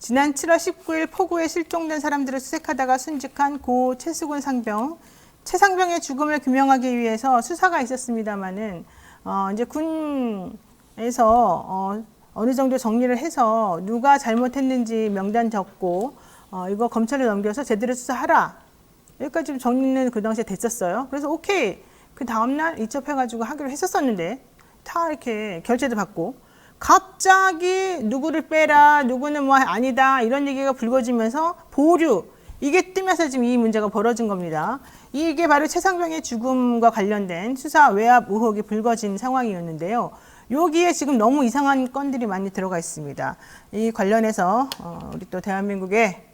지난 7월 19일 포구에 실종된 사람들을 수색하다가 순직한 고 최수근 상병, 최 상병의 죽음을 규명하기 위해서 수사가 있었습니다만은 이제 군에서 어느 정도 정리를 해서 누가 잘못했는지 명단 적고 이거 검찰에 넘겨서 제대로 수사하라. 여기까지 좀 정리는 그 당시에 됐었어요. 그래서 오케이. 그 다음날 이첩해가지고 하기로 했었었는데 다 이렇게 결재도 받고 갑자기 누구를 빼라, 누구는 뭐 아니다 이런 얘기가 불거지면서 보류 이게 뜨면서 지금 이 문제가 벌어진 겁니다. 이게 바로 최상병의 죽음과 관련된 수사 외압 의혹이 불거진 상황이었는데요. 여기에 지금 너무 이상한 건들이 많이 들어가 있습니다. 이 관련해서 우리 또 대한민국의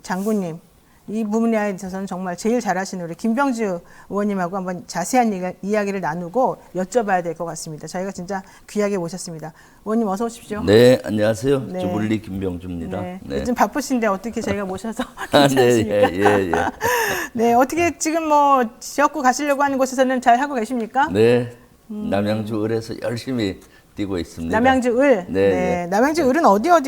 장군님 이 부분에 있어서는 정말 제일 잘하시는 우리 김병주 의원님하고 한번 자세한 이야기를 나누고 여쭤봐야 될 것 같습니다. 저희가 진짜 귀하게 모셨습니다. 의원님 어서 오십시오. 네, 안녕하세요. 네. 주불리 김병주입니다. 네. 네. 요즘 바쁘신데 어떻게 저희가 모셔서 괜찮으십니까? 네, 예. 네, 어떻게 지금 뭐 지역구 가시려고 하는 곳에서는 잘 하고 계십니까? 네, 남양주 을에서 열심히 뛰고 있습니다. 남양주 을. 네, 네. 남양주 을은 어디가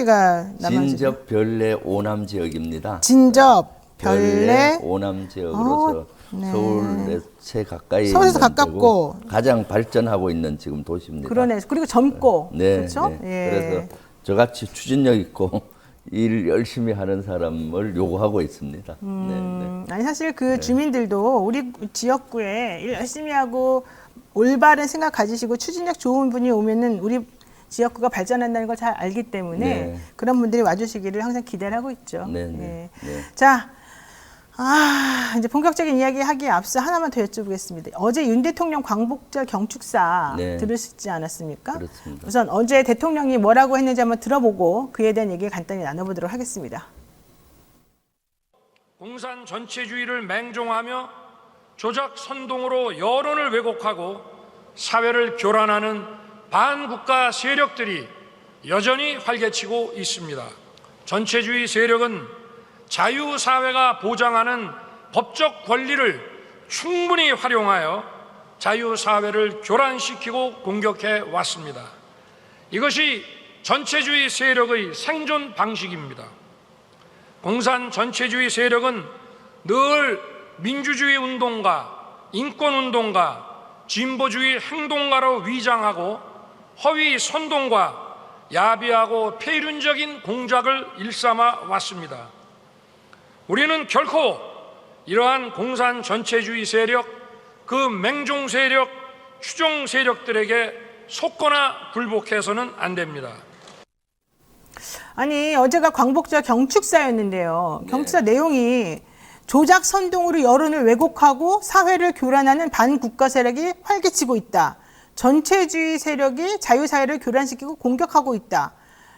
남양주? 진접 별내 오남 지역입니다. 진접 별내 오남 지역으로서 네. 서울에 제 가까이 서울에서 있는 가깝고 데고 가장 발전하고 있는 지금 도시입니다. 그러네. 그리고 젊고 네, 그렇죠? 네. 예. 그래서 저같이 추진력 있고 일 열심히 하는 사람을 요구하고 있습니다. 네. 아니 사실 그 주민들도 우리 지역구에 일 열심히 하고 올바른 생각 가지시고 추진력 좋은 분이 오면은 우리 지역구가 발전한다는 걸 잘 알기 때문에 네. 그런 분들이 와주시기를 항상 기대를 하고 있죠. 네, 예. 네. 네. 자, 이제 본격적인 이야기 하기에 앞서 하나만 더 여쭤보겠습니다. 어제 윤 대통령 광복절 경축사 네. 들으시지 않았습니까? 그렇습니다. 우선 어제 대통령이 뭐라고 했는지 한번 들어보고 그에 대한 얘기 간단히 나눠보도록 하겠습니다. 공산 전체주의를 맹종하며 조작 선동으로 여론을 왜곡하고 사회를 교란하는 반국가 세력들이 여전히 활개치고 있습니다. 전체주의 세력은 자유사회가 보장하는 법적 권리를 충분히 활용하여 자유사회를 교란시키고 공격해 왔습니다. 이것이 전체주의 세력의 생존 방식입니다. 공산 전체주의 세력은 늘 민주주의 운동가, 인권운동가, 진보주의 행동가로 위장하고 허위 선동과 야비하고 폐륜적인 공작을 일삼아 왔습니다. 우리는 결코 이러한 공산 전체주의 세력, 그 맹종 세력, 추종 세력들에게 속거나 굴복해서는 안 됩니다. 아니 어제가 광복절 경축사였는데요. 경축사 내용이 조작 선동으로 여론을 왜곡하고 사회를 교란하는 반국가 세력이 활개치고 있다. 전체주의 세력이 자유사회를 교란시키고 공격하고 있다.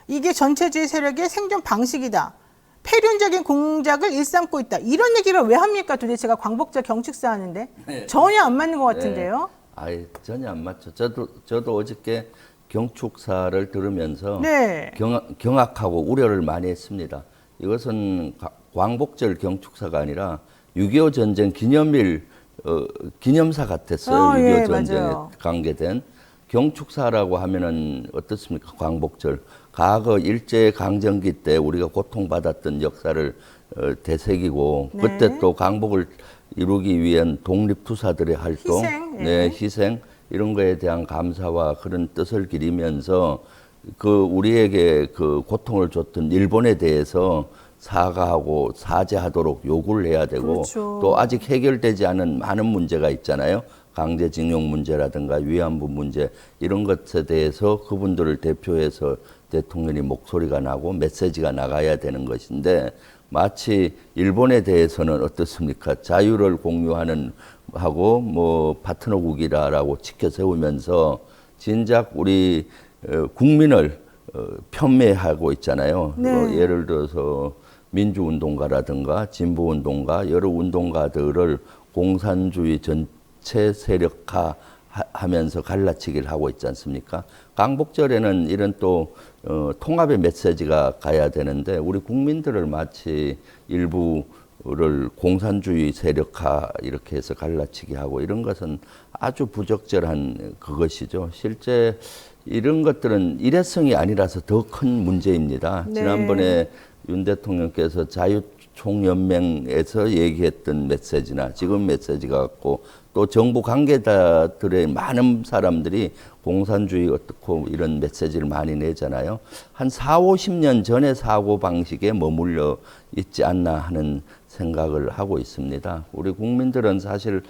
이게 전체주의 세력의 생존 방식이다. 폐륜적인 공작을 일삼고 있다. 이런 얘기를 왜 합니까? 도대체가 광복절 경축사 하는데 네. 전혀 안 맞는 것 같은데요. 아예 전혀 안 맞죠. 저도 어저께 경축사를 들으면서 네. 경악하고 우려를 많이 했습니다. 이것은 광복절 경축사가 아니라 6.25 전쟁 기념일 기념사 같았어요. 6.25 예, 전쟁에 맞아요. 관계된 경축사라고 하면은 어떻습니까? 광복절 과거 일제 강점기 때 우리가 고통받았던 역사를 되새기고 네. 그때 또 광복을 이루기 위한 독립투사들의 활동, 희생, 예. 네, 희생 이런 거에 대한 감사와 그런 뜻을 기리면서 그 우리에게 그 고통을 줬던 일본에 대해서 사과하고 사죄하도록 요구를 해야 되고 그렇죠. 또 아직 해결되지 않은 많은 문제가 있잖아요. 강제징용 문제라든가 위안부 문제 이런 것에 대해서 그분들을 대표해서 대통령이 목소리가 나고 메시지가 나가야 되는 것인데 마치 일본에 대해서는 어떻습니까? 자유를 공유하는 하고 뭐 파트너국이라고 지켜 세우면서 진작 우리 국민을 편매하고 있잖아요. 네. 예를 들어서 민주운동가라든가 진보운동가 여러 운동가들을 공산주의 전체 세력화 하면서 갈라치기를 하고 있지 않습니까? 광복절에는 이런 또 통합의 메시지가 가야 되는데 우리 국민들을 마치 일부를 공산주의 세력화 이렇게 해서 갈라치기 하고 이런 것은 아주 부적절한 그것이죠. 실제 이런 것들은 일회성이 아니라서 더 큰 문제입니다. 네. 지난번에 윤 대통령께서 자유총연맹에서 얘기했던 메시지나 지금 메시지가 같고 또 정부 관계자들의 많은 사람들이 공산주의 어떻고 이런 메시지를 많이 내잖아요. 한 4, 50년 전의 사고방식에 머물러 있지 않나 하는 생각을 하고 있습니다. 우리 국민들은 사실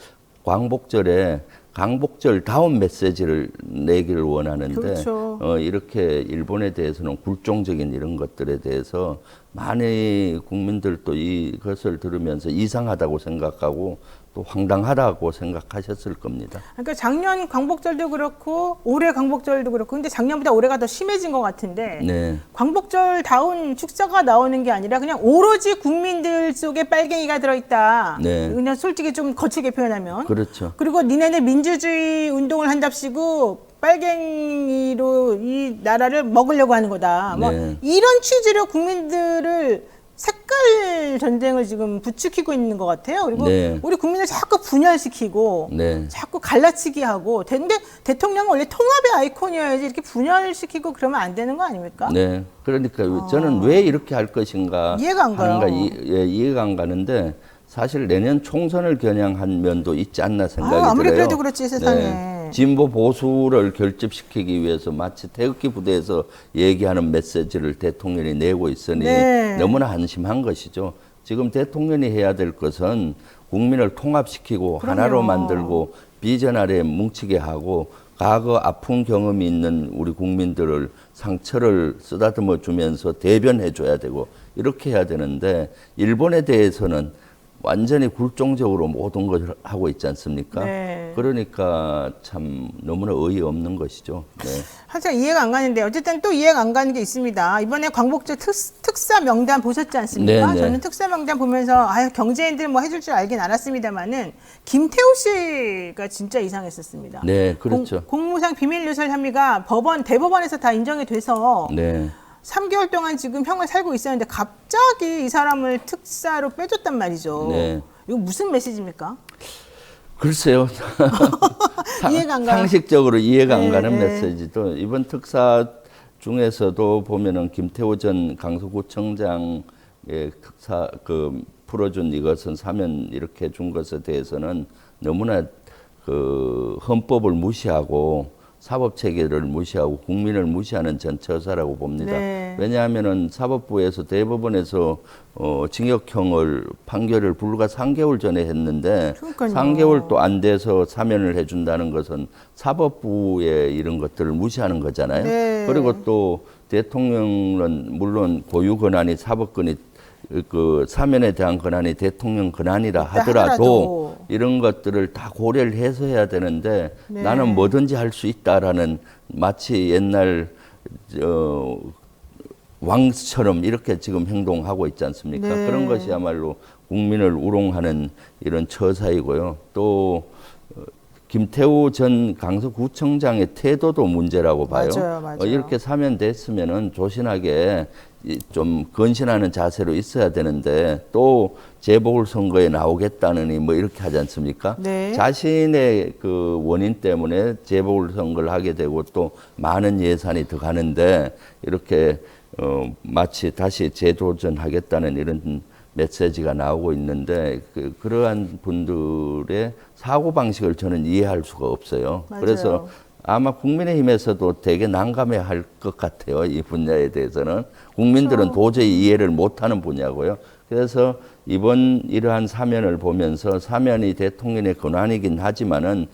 광복절에 강복절다운 메시지를 내기를 원하는데 그렇죠. 이렇게 일본에 대해서는 굴종적인 이런 것들에 대해서 많이 국민들도 이것을 들으면서 이상하다고 생각하고 또 황당하다고 생각하셨을 겁니다. 그러니까 작년 광복절도 그렇고 올해 광복절도 그렇고 근데 작년보다 올해가 더 심해진 것 같은데 네. 광복절다운 축사가 나오는 게 아니라 그냥 오로지 국민들 속에 빨갱이가 들어있다. 네. 그냥 솔직히 좀 거칠게 표현하면. 그렇죠. 그리고 니네는 민주주의 운동을 한답시고 빨갱이로 이 나라를 먹으려고 하는 거다. 뭐 네. 이런 취지로 국민들을 색깔 전쟁을 지금 부추기고 있는 것 같아요. 그리고 네. 우리 국민을 자꾸 분열시키고 네. 자꾸 갈라치기 하고 근데 대통령은 원래 통합의 아이콘이어야지 이렇게 분열시키고 그러면 안 되는 거 아닙니까? 네. 그러니까 저는 왜 이렇게 할 것인가 이해가 안 가요. 하는가 이해가 안 가는데 사실 내년 총선을 겨냥한 면도 있지 않나 생각이 아무리 들어요. 그래도 그렇지 세상에. 네. 진보 보수를 결집시키기 위해서 마치 태극기 부대에서 얘기하는 메시지를 대통령이 내고 있으니 네. 너무나 한심한 것이죠. 지금 대통령이 해야 될 것은 국민을 통합시키고 그럼요. 하나로 만들고 비전 아래 뭉치게 하고 과거 아픈 경험이 있는 우리 국민들을 상처를 쓰다듬어 주면서 대변해 줘야 되고 이렇게 해야 되는데 일본에 대해서는 완전히 굴종적으로 모든 것을 하고 있지 않습니까? 네. 그러니까 참 너무나 어이없는 것이죠. 네. 항상 이해가 안 가는데 어쨌든 또 이해가 안 가는 게 있습니다. 이번에 광복절 특사 명단 보셨지 않습니까? 네, 네. 저는 특사 명단 보면서 아유 경제인들 뭐 해줄 줄 알긴 알았습니다만은 김태우 씨가 진짜 이상했었습니다. 네, 그렇죠. 공무상 비밀 누설 혐의가 대법원에서 다 인정이 돼서 네. 3개월 동안 지금 형을 살고 있었는데 갑자기 이 사람을 특사로 빼줬단 말이죠. 네. 이거 무슨 메시지입니까? 글쎄요. 이해가 안 가요. 상식적으로 이해가 안 네, 가는 네. 메시지도 이번 특사 중에서도 보면은 김태호 전 강서구청장의 특사 풀어준 이것은 사면 이렇게 준 것에 대해서는 너무나 헌법을 무시하고 사법 체계를 무시하고 국민을 무시하는 전 처사라고 봅니다. 네. 왜냐하면은 사법부에서 대법원에서 징역형을 판결을 불과 3개월 전에 했는데 그러니까요. 3개월도 안 돼서 사면을 해준다는 것은 사법부의 이런 것들을 무시하는 거잖아요. 네. 그리고 또 대통령은 물론 고유 권한이 사법권이 사면에 대한 권한이 대통령 권한이라 하더라도 이런 것들을 다 고려를 해서 해야 되는데 네. 나는 뭐든지 할 수 있다라는 마치 옛날 왕처럼 이렇게 지금 행동하고 있지 않습니까? 네. 그런 것이야말로 국민을 우롱하는 이런 처사이고요. 또 김태우 전 강서구청장의 태도도 문제라고 봐요. 맞아요. 이렇게 사면됐으면은 조신하게 좀 건신하는 자세로 있어야 되는데 또 재보궐선거에 나오겠다느니 뭐 이렇게 하지 않습니까? 네. 자신의 그 원인 때문에 재보궐선거를 하게 되고 또 많은 예산이 더 가는데 이렇게 마치 다시 재도전하겠다는 이런 메시지가 나오고 있는데 그러한 분들의 사고방식을 저는 이해할 수가 없어요. 맞아요. 그래서 아마 국민의힘에서도 되게 난감해할 것 같아요. 이 분야에 대해서는. 국민들은 그렇죠. 도저히 이해를 못하는 분야고요. 그래서 이번 이러한 사면을 보면서 사면이 대통령의 권한이긴 하지만은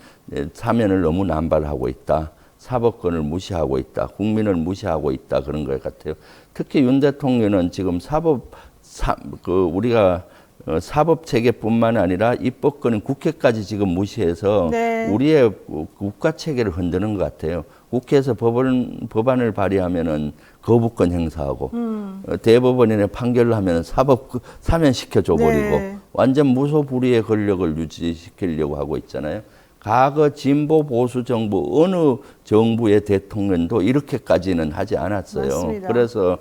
사면을 너무 남발하고 있다. 사법권을 무시하고 있다. 국민을 무시하고 있다. 그런 것 같아요. 특히 윤 대통령은 지금 우리가 사법 체계뿐만 아니라 입법권은 국회까지 지금 무시해서 네. 우리의 국가 체계를 흔드는 것 같아요. 국회에서 법안을 발의하면은 거부권 행사하고 대법원에 판결을 하면 사면시켜 줘 버리고 네. 완전 무소불위의 권력을 유지시키려고 하고 있잖아요. 과거 진보 보수 정부 어느 정부의 대통령도 이렇게까지는 하지 않았어요. 맞습니다. 그래서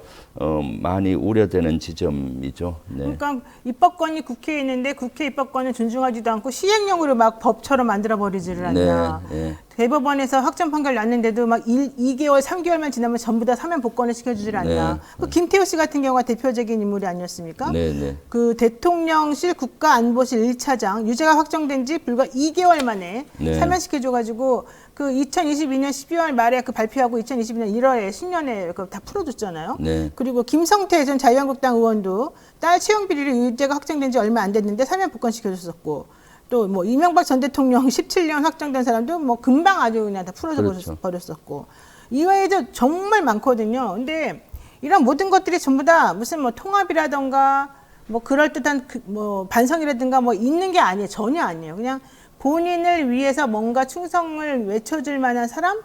많이 우려되는 지점이죠. 네. 그러니까 입법권이 국회에 있는데 국회 입법권을 존중하지도 않고 시행령으로 막 법처럼 만들어 버리지를 않냐. 네, 네. 대법원에서 확정 판결 났는데도 막 2개월, 3개월만 지나면 전부 다 사면 복권을 시켜주질 않나. 그 김태호 씨 같은 경우가 대표적인 인물이 아니었습니까? 네. 그 대통령실 국가안보실 1차장 유죄가 확정된 지 불과 2개월 만에 네. 사면시켜줘가지고 그 2022년 12월 말에 그 발표하고 2022년 1월에 신년에 다 풀어줬잖아요. 네. 그리고 김성태 전 자유한국당 의원도 딸 채용 비리로 유죄가 확정된 지 얼마 안 됐는데 사면 복권 시켜줬었고 또 뭐 이명박 전 대통령 17년 확정된 사람도 뭐 금방 아주 그냥 다 풀어져 그렇죠. 버렸었고 이외에도 정말 많거든요. 근데 이런 모든 것들이 전부 다 무슨 뭐 통합이라던가 뭐 그럴듯한 뭐 반성이라든가 뭐 있는 게 아니에요. 전혀 아니에요. 그냥 본인을 위해서 뭔가 충성을 외쳐줄 만한 사람,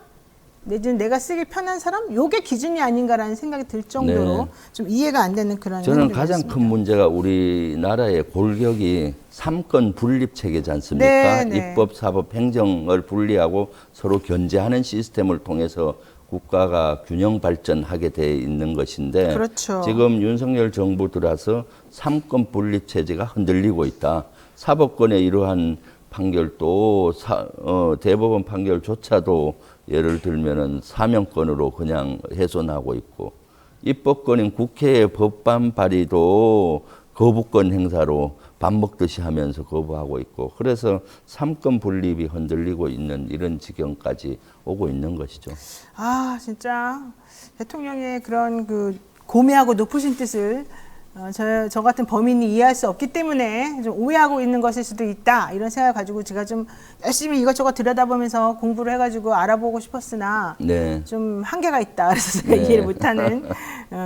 내지는 내가 쓰기 편한 사람, 요게 기준이 아닌가라는 생각이 들 정도로 네. 좀 이해가 안 되는 그런. 저는 가장 큰 문제가 우리나라의 골격이 3권 분립 체계지 않습니까? 네. 입법, 사법, 행정을 분리하고 서로 견제하는 시스템을 통해서 국가가 균형 발전하게 돼 있는 것인데 그렇죠. 지금 윤석열 정부 들어서 3권 분립 체제가 흔들리고 있다. 사법권의 이러한 판결도 대법원 판결조차도 예를 들면은 사면권으로 그냥 훼손하고 있고 입법권인 국회의 법안 발의도 거부권 행사로 밥 먹듯이 하면서 거부하고 있고 그래서 3권 분립이 흔들리고 있는 이런 지경까지 오고 있는 것이죠. 아 진짜 대통령의 그런 그 고매하고 높으신 뜻을 저 같은 범인이 이해할 수 없기 때문에 좀 오해하고 있는 것일 수도 있다 이런 생각을 가지고 제가 좀 열심히 이것저것 들여다보면서 공부를 해가지고 알아보고 싶었으나 네. 좀 한계가 있다 그래서 제가 이해를 못하는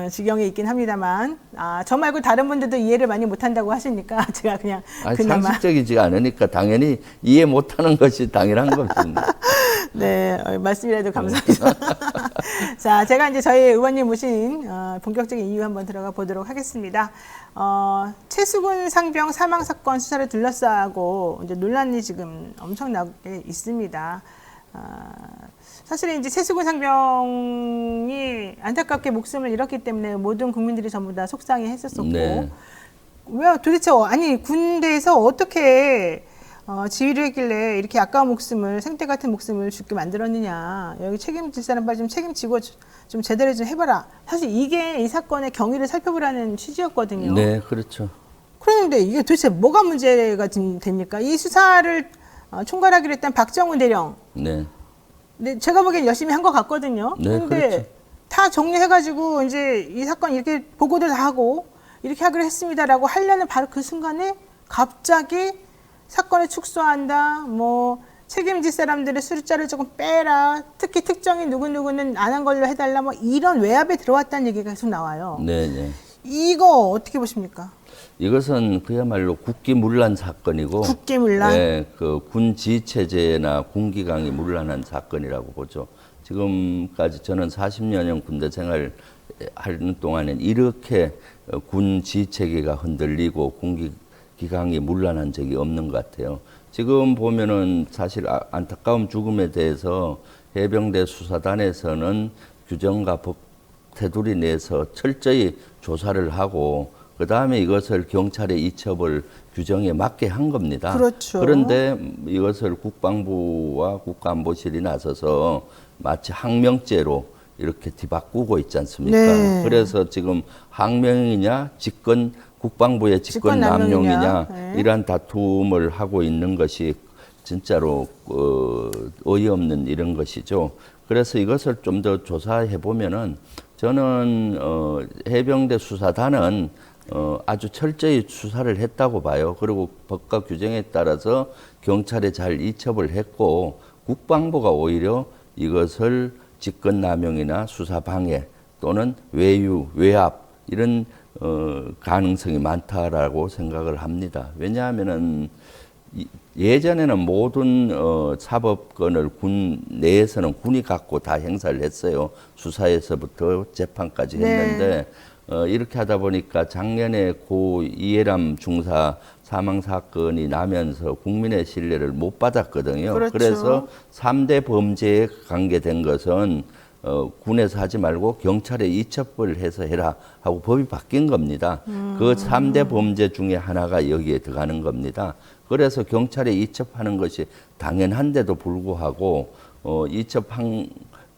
지경에 있긴 합니다만 저 말고 다른 분들도 이해를 많이 못한다고 하시니까 제가 그냥 그나마 상식적이지 않으니까 당연히 이해 못하는 것이 당연한 것입니다. 네, 말씀이라도 감사합니다. 자, 제가 이제 저희 의원님 모신 본격적인 이유 한번 들어가 보도록 하겠습니다. 최수근 상병 사망 사건 수사를 둘러싸고 이제 논란이 지금 엄청나게 있습니다. 사실은 이제 최수근 상병이 안타깝게 목숨을 잃었기 때문에 모든 국민들이 전부 다 속상해했었었고, 네. 왜 도대체 아니 군대에서 어떻게 지휘를 했길래 이렇게 아까운 목숨을 생태 같은 목숨을 죽게 만들었느냐. 여기 책임질 사람 빨리 좀 책임지고 좀 제대로 좀 해봐라. 사실 이게 이 사건의 경위를 살펴보라는 취지였거든요. 네, 그렇죠. 그런데 이게 도대체 뭐가 문제가 됩니까? 이 수사를 총괄하기로 했던 박정훈 대령. 네. 네, 제가 보기엔 열심히 한 것 같거든요. 네, 그런데 그렇죠. 다 정리해가지고 이제 이 사건 이렇게 보고도 다 하고 이렇게 하기로 했습니다라고 하려는 바로 그 순간에 갑자기 사건을 축소한다, 뭐 책임질 사람들의 숫자를 조금 빼라, 특히 특정인 누구누구는 안 한 걸로 해달라, 뭐 이런 외압에 들어왔다는 얘기가 계속 나와요. 네. 이거 어떻게 보십니까? 이것은 그야말로 국기문란 사건이고 국기문란? 네, 그 군 지휘체제나 군기강이 문란한 사건이라고 보죠. 지금까지 저는 40여년 군대 생활하는 동안엔 이렇게 군 지휘체계가 흔들리고 군기강이 문란한 적이 없는 것 같아요. 지금 보면은 사실 안타까운 죽음에 대해서 해병대 수사단에서는 규정과 법 테두리 내에서 철저히 조사를 하고 그 다음에 이것을 경찰에 이첩을 규정에 맞게 한 겁니다. 그렇죠. 그런데 이것을 국방부와 국가안보실이 나서서 마치 항명죄로 이렇게 뒤바꾸고 있지 않습니까? 네. 그래서 지금 항명이냐 국방부의 직권남용이냐 네. 이러한 다툼을 하고 있는 것이 진짜로 어이없는 이런 것이죠. 그래서 이것을 좀 더 조사해 보면은 저는 해병대 수사단은 아주 철저히 수사를 했다고 봐요. 그리고 법과 규정에 따라서 경찰에 잘 이첩을 했고 국방부가 오히려 이것을 직권남용이나 수사방해 또는 외유, 외압 이런 가능성이 많다라고 생각을 합니다. 왜냐하면은 예전에는 모든 사법권을 군 내에서는 군이 갖고 다 행사를 했어요. 수사에서부터 재판까지 했는데 이렇게 하다 보니까 작년에 고 이해람 중사 사망 사건이 나면서 국민의 신뢰를 못 받았거든요. 그렇죠. 그래서 3대 범죄에 관계된 것은 군에서 하지 말고 경찰에 이첩을 해서 해라 하고 법이 바뀐 겁니다. 그 3대 범죄 중에 하나가 여기에 들어가는 겁니다. 그래서 경찰에 이첩하는 것이 당연한데도 불구하고 이첩한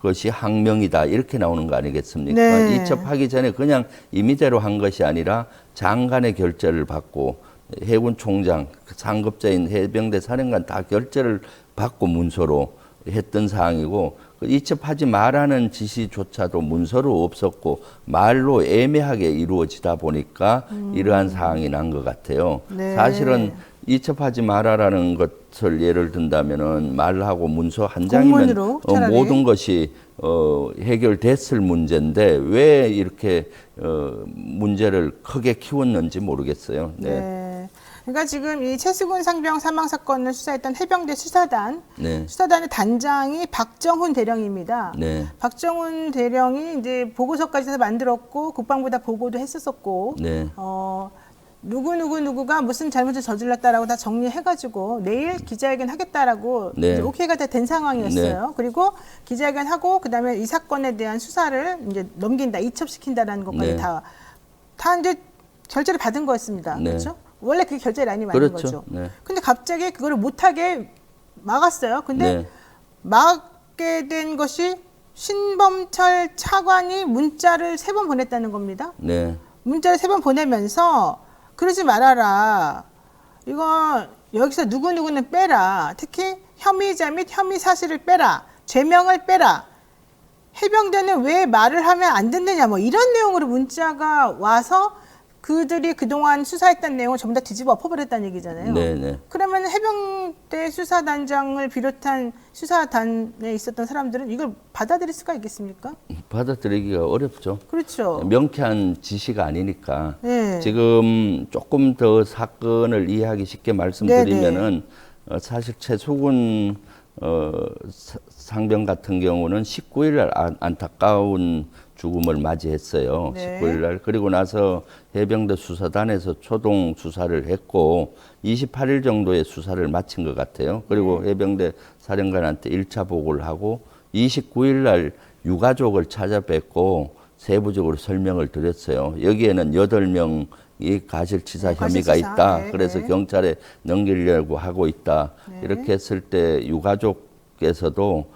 것이 항명이다 이렇게 나오는 거 아니겠습니까? 네. 이첩하기 전에 그냥 임의대로 한 것이 아니라 장관의 결재를 받고 해군 총장, 상급자인 해병대 사령관 다 결재를 받고 문서로 했던 사항이고 이첩하지 말라는 지시조차도 문서로 없었고 말로 애매하게 이루어지다 보니까 이러한 사항이 난 것 같아요. 네. 사실은 이첩하지 말아라는 것을 예를 든다면은 말하고 문서 한 장이면 공문으로 차라리. 모든 것이 해결됐을 문제인데 왜 이렇게 문제를 크게 키웠는지 모르겠어요. 네. 네. 그러니까 지금 이 최수근 상병 사망 사건을 수사했던 해병대 수사단, 네. 수사단의 단장이 박정훈 대령입니다. 네. 박정훈 대령이 이제 보고서까지 다 만들었고 국방부다 보고도 했었었고, 네. 누구가 무슨 잘못을 저질렀다라고 다 정리해가지고 내일 기자회견 하겠다라고 네. 이제 오케이가 다 된 상황이었어요. 그리고 기자회견 하고 그다음에 이 사건에 대한 수사를 이제 넘긴다, 이첩시킨다라는 것까지 네. 다 이제 결재를 받은 거였습니다. 네. 그렇죠? 원래 그게 결재 라인이 맞는 그렇죠. 거죠. 네. 근데 갑자기 그거를 못하게 막았어요. 근데 네. 막게 된 것이 신범철 차관이 문자를 3번 보냈다는 겁니다. 네. 문자를 3번 보내면서 그러지 말아라. 이거 여기서 누구누구는 빼라. 특히 혐의자 및 혐의 사실을 빼라. 죄명을 빼라. 해병대는 왜 말을 하면 안 듣느냐. 뭐 이런 내용으로 문자가 와서 그들이 그동안 수사했던 내용을 전부 다 뒤집어 엎어버렸다는 얘기잖아요. 네네. 그러면 해병대 수사단장을 비롯한 수사단에 있었던 사람들은 이걸 받아들일 수가 있겠습니까? 받아들이기가 어렵죠. 그렇죠. 명쾌한 지시가 아니니까. 네. 지금 조금 더 사건을 이해하기 쉽게 말씀드리면은 사실 최수근 상병 같은 경우는 19일 날 안타까운 죽음을 맞이했어요. 네. 19일 날. 그리고 나서 해병대 수사단에서 초동 수사를 했고 28일 정도의 수사를 마친 것 같아요. 그리고 해병대 사령관한테 1차 보고를 하고 29일 날 유가족을 찾아뵙고 세부적으로 설명을 드렸어요. 여기에는 8명이 가실치사 혐의가 가실치사. 있다. 네, 그래서 네. 경찰에 넘기려고 하고 있다. 네. 이렇게 했을 때 유가족께서도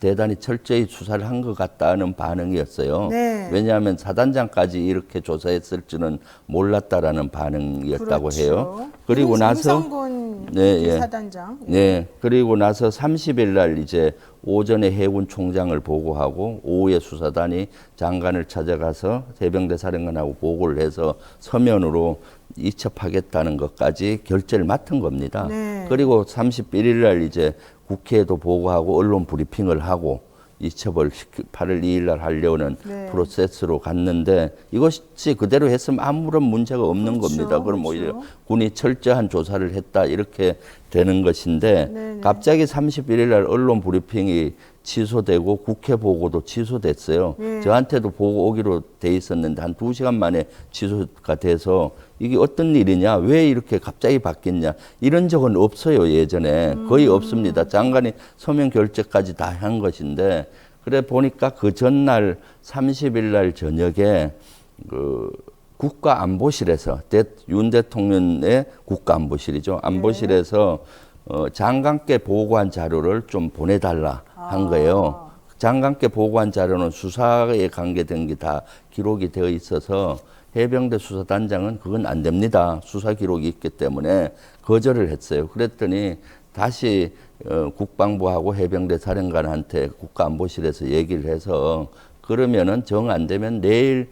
대단히 철저히 수사를 한 것 같다는 반응이었어요. 네. 왜냐하면 사단장까지 이렇게 조사했을 줄은 몰랐다라는 반응이었다고 그렇죠. 해요. 그리고 나서 임성군 네, 예. 사단장. 네, 그리고 나서 30일 날 이제 오전에 해군 총장을 보고하고 오후에 수사단이 장관을 찾아가서 해병대 사령관하고 보고를 해서 서면으로 이첩하겠다는 것까지 결재를 맡은 겁니다. 네. 그리고 31일 날 이제 국회에도 보고하고 언론 브리핑을 하고 이첩을 8월 2일 날 하려는 네. 프로세스로 갔는데 이것이 그대로 했으면 아무런 문제가 없는 그렇죠, 겁니다. 그럼 그렇죠. 오히려 군이 철저한 조사를 했다 이렇게 되는 것인데 네네. 갑자기 31일 날 언론 브리핑이 취소되고 국회 보고도 취소됐어요. 네. 저한테도 보고 오기로 돼 있었는데 한 2시간 만에 취소가 돼서 이게 어떤 일이냐, 왜 이렇게 갑자기 바뀌냐, 이런 적은 없어요. 예전에 거의 없습니다. 장관이 서면 결재까지 다 한 것인데 그래 보니까 그 전날 30일 날 저녁에 그 국가안보실에서 윤 대통령의 국가안보실이죠. 안보실에서 장관께 보고한 자료를 좀 보내달라 한 거예요. 장관께 보고한 자료는 수사에 관계된 게 다 기록이 되어 있어서 해병대 수사단장은 그건 안 됩니다. 수사 기록이 있기 때문에 거절을 했어요. 그랬더니 다시 국방부하고 해병대 사령관한테 국가안보실에서 얘기를 해서 그러면은 정 안 되면 내일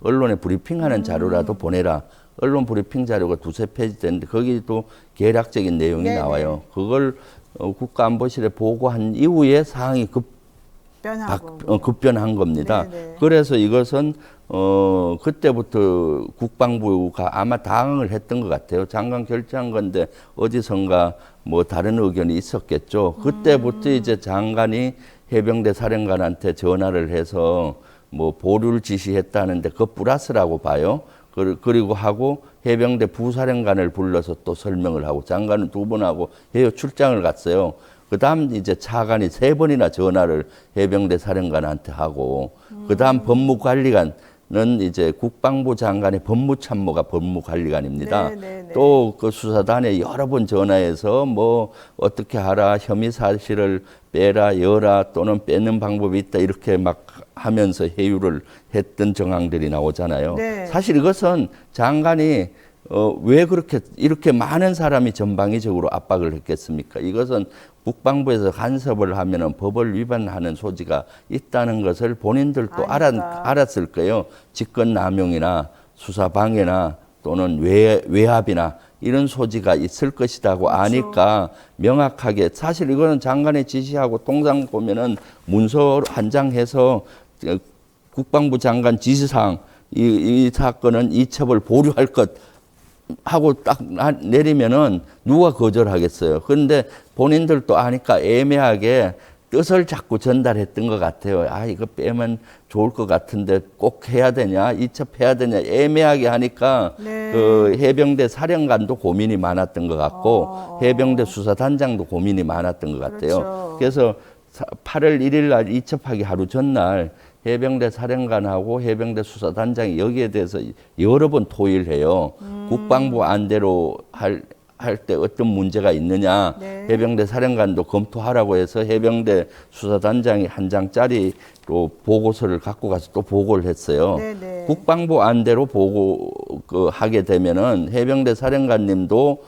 언론에 브리핑하는 자료라도 보내라. 언론 브리핑 자료가 2-3페이지 되는데 거기도 계략적인 내용이 네네. 나와요. 그걸 국가안보실에 보고한 이후에 사항이 급변한 겁니다. 네네. 그래서 이것은 그때부터 국방부가 아마 당황을 했던 것 같아요. 장관 결재한 건데 어디선가 뭐 다른 의견이 있었겠죠. 그때부터 이제 장관이 해병대 사령관한테 전화를 해서 뭐 보류를 지시했다는데 그거 플러스라고 봐요. 그리고 하고 해병대 부사령관을 불러서 또 설명을 하고 장관은 2번 하고 해외 출장을 갔어요. 그다음 이제 차관이 3번이나 전화를 해병대 사령관한테 하고 그다음 법무관리관 이제 국방부 장관의 법무참모가 법무관리관입니다. 네, 네, 네. 또 그 수사단에 여러 번 전화해서 뭐 어떻게 하라, 혐의 사실을 빼라, 여라 또는 빼는 방법이 있다 이렇게 막 하면서 회유를 했던 정황들이 나오잖아요. 네. 사실 이것은 장관이 왜 이렇게 많은 사람이 전방위적으로 압박을 했겠습니까? 이것은 국방부에서 간섭을 하면은 법을 위반하는 소지가 있다는 것을 본인들도 아니까. 알았을 거예요. 직권남용이나 수사방해나 또는 외압이나 이런 소지가 있을 것이라고 그렇죠. 아니까 명확하게 사실 이거는 장관의 지시하고 통상 보면은 문서 한 장 해서 국방부 장관 지시사항 이 사건은 이첩을 보류할 것 하고 딱 내리면은 누가 거절하겠어요. 그런데 본인들도 아니까 애매하게 뜻을 자꾸 전달했던 것 같아요. 아, 이거 빼면 좋을 것 같은데 꼭 해야 되냐, 이첩해야 되냐 애매하게 하니까 네. 그 해병대 사령관도 고민이 많았던 것 같고 해병대 수사단장도 고민이 많았던 것 같아요. 그렇죠. 그래서 8월 1일 날 이첩하기 하루 전날 해병대 사령관하고 해병대 수사단장이 여기에 대해서 여러 번 토의를 해요. 국방부 안대로 할 때 어떤 문제가 있느냐. 네. 해병대 사령관도 검토하라고 해서 해병대 수사단장이 한 장짜리로 보고서를 갖고 가서 또 보고를 했어요. 네, 네. 국방부 안대로 하게 되면은 해병대 사령관님도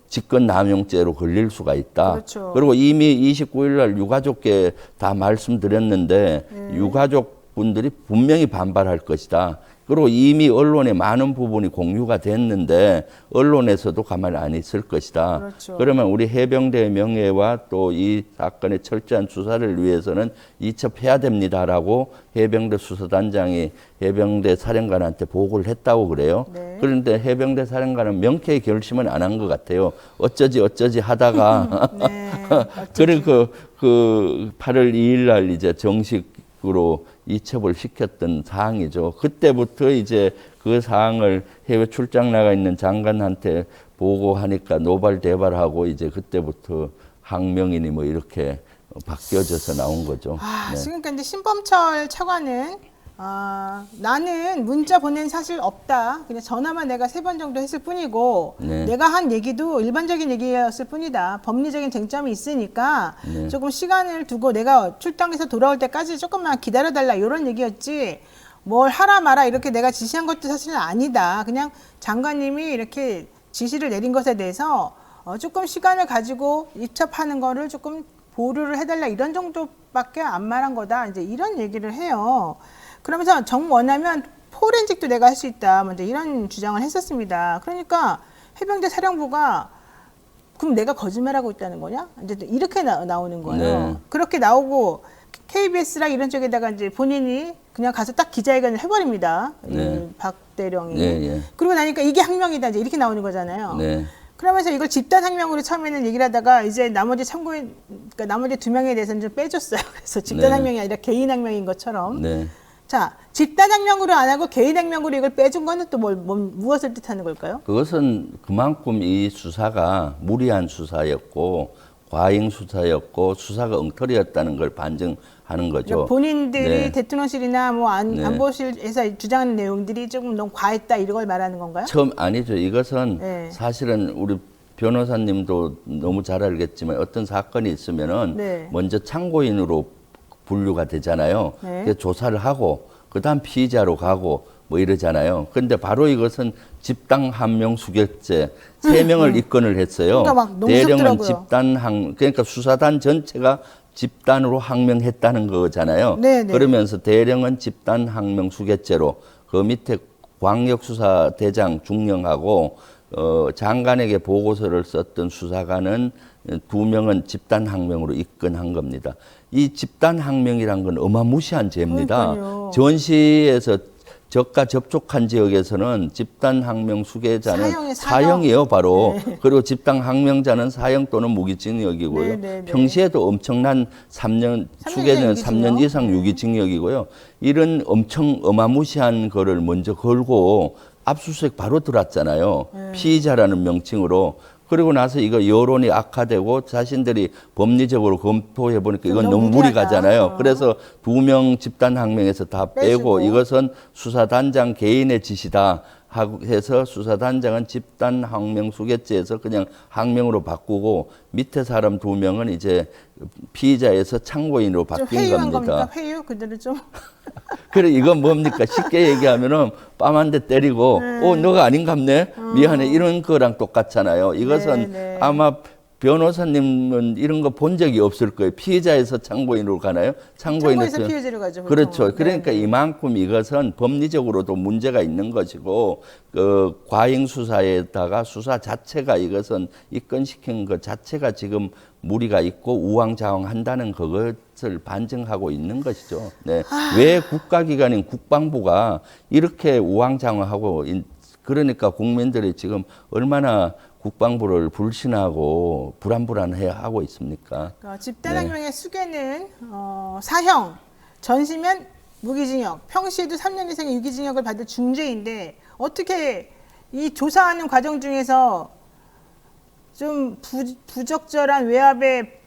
직권남용죄로 걸릴 수가 있다. 그렇죠. 그리고 이미 29일 날 유가족께 다 말씀드렸는데 네. 유가족 분들이 분명히 반발할 것이다. 그리고 이미 언론에 많은 부분이 공유가 됐는데 언론에서도 가만히 안 있을 것이다. 그렇죠. 그러면 우리 해병대의 명예와 또 이 사건의 철저한 수사를 위해서는 이첩해야 됩니다라고 해병대 수사단장이 해병대 사령관한테 보고를 했다고 그래요. 네. 그런데 해병대 사령관은 명쾌히 결심은 안 한 것 같아요. 어쩌지 하다가 네. 그리고 그 8월 2일 날 이제 정식으로 이첩을 시켰던 사항이죠. 그때부터 이제 그 사항을 해외 출장 나가 있는 장관한테 보고하니까 노발대발하고 이제 그때부터 항명이니 뭐 이렇게 바뀌어져서 나온 거죠. 아, 네. 지금 근데 신범철 차관은 나는 문자 보낸 사실 없다. 그냥 전화만 내가 3번 정도 했을 뿐이고 네. 내가 한 얘기도 일반적인 얘기였을 뿐이다. 법리적인 쟁점이 있으니까 네. 조금 시간을 두고 내가 출장에서 돌아올 때까지 조금만 기다려달라 이런 얘기였지. 뭘 하라 마라 이렇게 내가 지시한 것도 사실은 아니다. 그냥 장관님이 이렇게 지시를 내린 것에 대해서 조금 시간을 가지고 입첩하는 거를 조금 보류를 해달라 이런 정도밖에 안 말한 거다. 이제 이런 얘기를 해요. 그러면서 원하면 포렌식도 내가 할 수 있다. 먼저 이런 주장을 했었습니다. 그러니까 해병대 사령부가 그럼 내가 거짓말하고 있다는 거냐? 이제 이렇게 나오는 거예요. 네. 그렇게 나오고 KBS랑 이런 쪽에다가 이제 본인이 그냥 가서 딱 기자회견을 해버립니다. 네. 박 대령이. 네, 네. 그러고 나니까 이게 항명이다. 이제 이렇게 나오는 거잖아요. 네. 그러면서 이걸 집단 항명으로 처음에는 얘기를 하다가 이제 나머지 참고인, 그러니까 나머지 2명에 대해서는 좀 빼줬어요. 그래서 집단 네. 항명이 아니라 개인 항명인 것처럼. 네. 자, 집단 항명으로 안 하고 개인 항명으로 이걸 빼준 거는 또 무엇을 뜻하는 걸까요? 그것은 그만큼 이 수사가 무리한 수사였고 과잉 수사였고 수사가 엉터리였다는 걸 반증하는 거죠. 그러니까 본인들이 네. 대통령실이나 뭐 네. 안보실에서 주장하는 내용들이 조금 너무 과했다 이걸 말하는 건가요? 처음 아니죠. 이것은 네. 사실은 우리 변호사님도 너무 잘 알겠지만 어떤 사건이 있으면은 네. 먼저 참고인으로 분류가 되잖아요. 네. 그래서 조사를 하고 그다음 피의자로 가고 뭐 이러잖아요. 그런데 바로 이것은 집단 항명 수객죄 3명을 입건을 했어요. 그러니까 막 너무 대령은 무섭더라고요. 그러니까 수사단 전체가 집단으로 항명했다는 거잖아요. 네, 네. 그러면서 대령은 집단 항명 수객죄로 그 밑에 광역수사대장 중령하고 장관에게 보고서를 썼던 수사관은 2명은 집단 항명으로 입건한 겁니다. 이 집단 항명이란 건 어마무시한 죄입니다. 그러니까요. 전시에서 적과 접촉한 지역에서는 집단 항명 수괴자는 사형. 사형이에요, 바로. 네. 그리고 집단 항명자는 사형 또는 무기징역이고요. 네, 네, 네. 평시에도 엄청난 3년, 3년 수괴자는 이상 3년 유기징역. 이상 유기징역이고요. 이런 엄청 어마무시한 거를 먼저 걸고 압수수색 바로 들어왔잖아요. 네. 피의자라는 명칭으로. 그리고 나서 이거 여론이 악화되고 자신들이 법리적으로 검토해 보니까 이건 너무 무리 무리하다. 가잖아요. 그래서 2명 집단 항명에서 다 빼주고. 빼고 이것은 수사단장 개인의 지시다 하고 해서 수사단장은 집단 항명 수개죄에서 그냥 항명으로 바꾸고 밑에 사람 2명은 이제 피의자에서 참고인으로 좀 바뀐 회유한 겁니다. 겁니까? 회유 그대로 좀. 그래 이건 뭡니까? 쉽게 얘기하면은 뺨 한 대 때리고 너가 아닌갑네 미안해 이런 거랑 똑같잖아요. 이것은 네. 아마 변호사님은 이런 거 본 적이 없을 거예요. 피의자에서 참고인으로 가나요? 참고인에서 피해자로 가죠. 보통은. 그렇죠. 그러니까 네. 이만큼 이것은 법리적으로도 문제가 있는 것이고 그 과잉 수사에다가 수사 자체가 이것은 입건시킨 것 자체가 지금 무리가 있고 우왕좌왕한다는 그것을 반증하고 있는 것이죠. 네. 왜 국가기관인 국방부가 이렇게 우왕좌왕하고 그러니까 국민들이 지금 얼마나 국방부를 불신하고 불안불안해 하고 있습니까? 그러니까 집단항명의 수괴는 사형, 전시면 무기징역, 평시에도 3년 이상의 유기징역을 받을 중죄인데 어떻게 이 조사하는 과정 중에서 좀 부적절한 외압에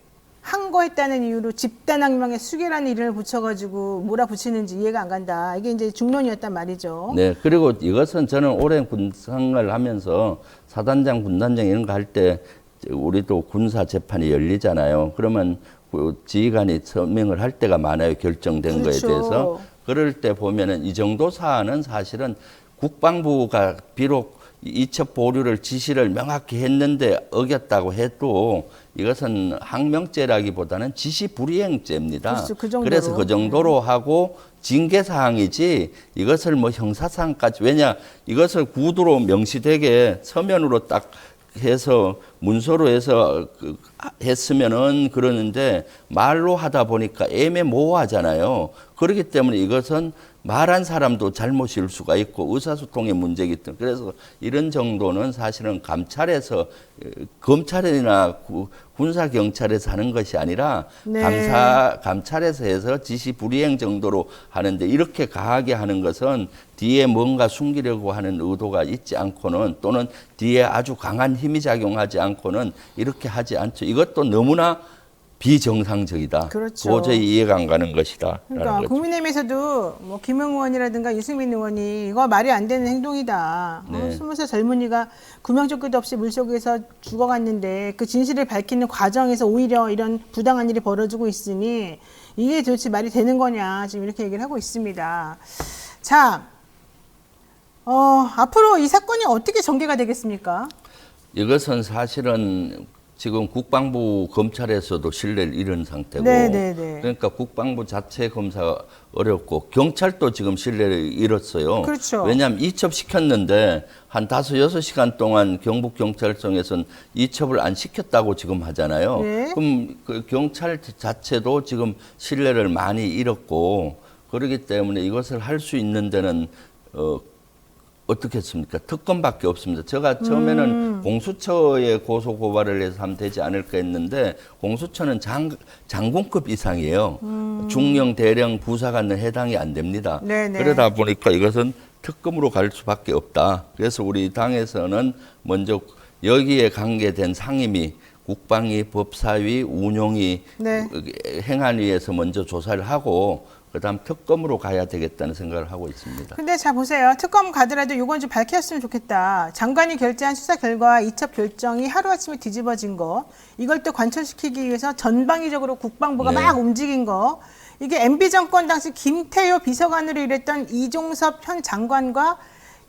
항거했다는 이유로 집단항명의 수괴라는 이름을 붙여가지고 몰아붙이는지 이해가 안 간다. 이게 이제 중론이었단 말이죠. 네, 그리고 이것은 저는 오랜 군생활을 하면서 사단장, 군단장 이런 거 할 때 우리도 군사 재판이 열리잖아요. 그러면 그 지휘관이 서명을 할 때가 많아요. 결정된 그렇죠. 거에 대해서. 그럴 때 보면은 이 정도 사안은 사실은 국방부가 비록 이첩 보류를 지시를 명확히 했는데 어겼다고 해도 이것은 항명죄라기보다는 지시불이행죄입니다. 그렇죠. 그 정도로. 그래서 그 정도로 하고 징계 사항이지 이것을 뭐 형사사항까지 왜냐 이것을 구두로 명시되게 서면으로 딱 해서 문서로 해서 했으면은 그러는데 말로 하다 보니까 애매모호하잖아요. 그렇기 때문에 이것은 말한 사람도 잘못일 수가 있고 의사소통의 문제이기 때문에 그래서 이런 정도는 사실은 감찰에서 검찰이나 군사경찰에서 하는 것이 아니라 네. 감찰에서 해서 지시불이행 정도로 하는데 이렇게 가하게 하는 것은 뒤에 뭔가 숨기려고 하는 의도가 있지 않고는 또는 뒤에 아주 강한 힘이 작용하지 않고는 이렇게 하지 않죠. 이것도 너무나 비정상적이다. 그렇죠. 도저히 이해가 안 가는 것이다. 그러니까 국민의힘에서도 뭐 김영 의원이라든가 유승민 의원이 이거 말이 안 되는 행동이다. 네. 20살 젊은이가 구명조끼도 없이 물속에서 죽어갔는데 그 진실을 밝히는 과정에서 오히려 이런 부당한 일이 벌어지고 있으니 이게 도대체 말이 되는 거냐 지금 이렇게 얘기를 하고 있습니다. 자, 앞으로 이 사건이 어떻게 전개가 되겠습니까? 이것은 사실은 지금 국방부 검찰에서도 신뢰를 잃은 상태고 네네네. 그러니까 국방부 자체 검사 어렵고 경찰도 지금 신뢰를 잃었어요. 그렇죠. 왜냐하면 이첩시켰는데 한 5-6시간 동안 경북경찰청에서는 이첩을 안 시켰다고 지금 하잖아요. 네. 그럼 그 경찰 자체도 지금 신뢰를 많이 잃었고 그렇기 때문에 이것을 할 수 있는 데는 어떻게 했습니까? 특검밖에 없습니다. 제가 처음에는 공수처에 고소 고발을 해서 하면 되지 않을까 했는데 공수처는 장군급 이상이에요. 중령, 대령, 부사관은 해당이 안 됩니다. 네네. 그러다 보니까 이것은 특검으로 갈 수밖에 없다. 그래서 우리 당에서는 먼저 여기에 관계된 상임위, 국방위, 법사위, 운용위, 네. 행안위에서 먼저 조사를 하고 그다음 특검으로 가야 되겠다는 생각을 하고 있습니다. 근데 자 보세요. 특검 가더라도 이건 좀 밝혔으면 좋겠다. 장관이 결재한 수사 결과 이첩 결정이 하루아침에 뒤집어진 거. 이걸 또 관철시키기 위해서 전방위적으로 국방부가 네. 막 움직인 거. 이게 MB 정권 당시 김태효 비서관으로 일했던 이종섭 현 장관과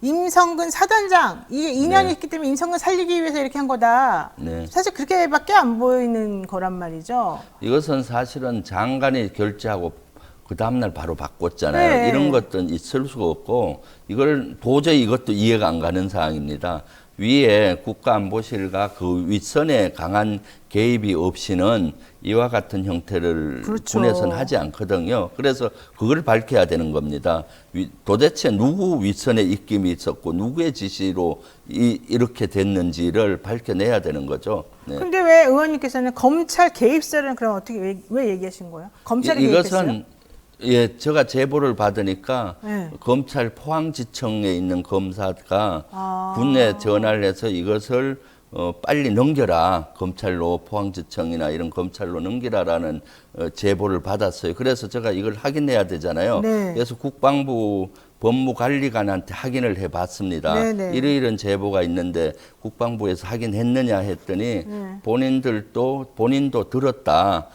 임성근 사단장. 이게 인연이 네. 있기 때문에 임성근 살리기 위해서 이렇게 한 거다. 네. 사실 그렇게밖에 안 보이는 거란 말이죠. 이것은 사실은 장관이 결재하고 그 다음날 바로 바꿨잖아요. 네. 이런 것들은 있을 수가 없고 이걸 도저히 이것도 이해가 안 가는 사항입니다. 위에 국가안보실과 그 윗선에 강한 개입이 없이는 이와 같은 형태를 그렇죠. 군에서는 하지 않거든요. 그래서 그걸 밝혀야 되는 겁니다. 도대체 누구 윗선에 입김이 있었고 누구의 지시로 이렇게 됐는지를 밝혀내야 되는 거죠. 네. 근데 왜 의원님께서는 검찰 개입설은 그럼 어떻게 왜 얘기하신 거예요? 검찰이 개입했어요? 이것은 예, 제가 제보를 받으니까 네. 검찰 포항지청에 있는 검사가 군에 전화를 해서 이것을 빨리 넘겨라. 검찰로 포항지청이나 이런 검찰로 넘기라라는 제보를 받았어요. 그래서 제가 이걸 확인해야 되잖아요. 네. 그래서 국방부 법무관리관한테 확인을 해봤습니다. 네네. 이런 제보가 있는데 국방부에서 확인했느냐 했더니 본인도 들었다.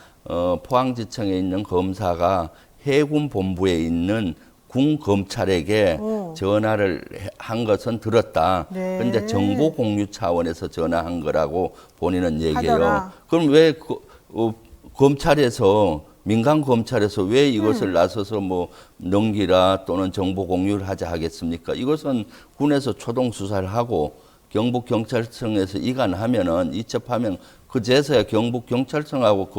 포항지청에 있는 검사가 해군 본부에 있는 군 검찰에게 전화를 한 것은 들었다. 네. 그런데 정보 공유 차원에서 전화한 거라고 본인은 얘기해요. 하더라. 그럼 왜 검찰에서 민간 검찰에서 왜 이것을 나서서 뭐 넘기라 또는 정보 공유를 하자 하겠습니까? 이것은 군에서 초동 수사를 하고 경북 경찰청에서 이관하면은 이첩하면 그제서야 경북 경찰청하고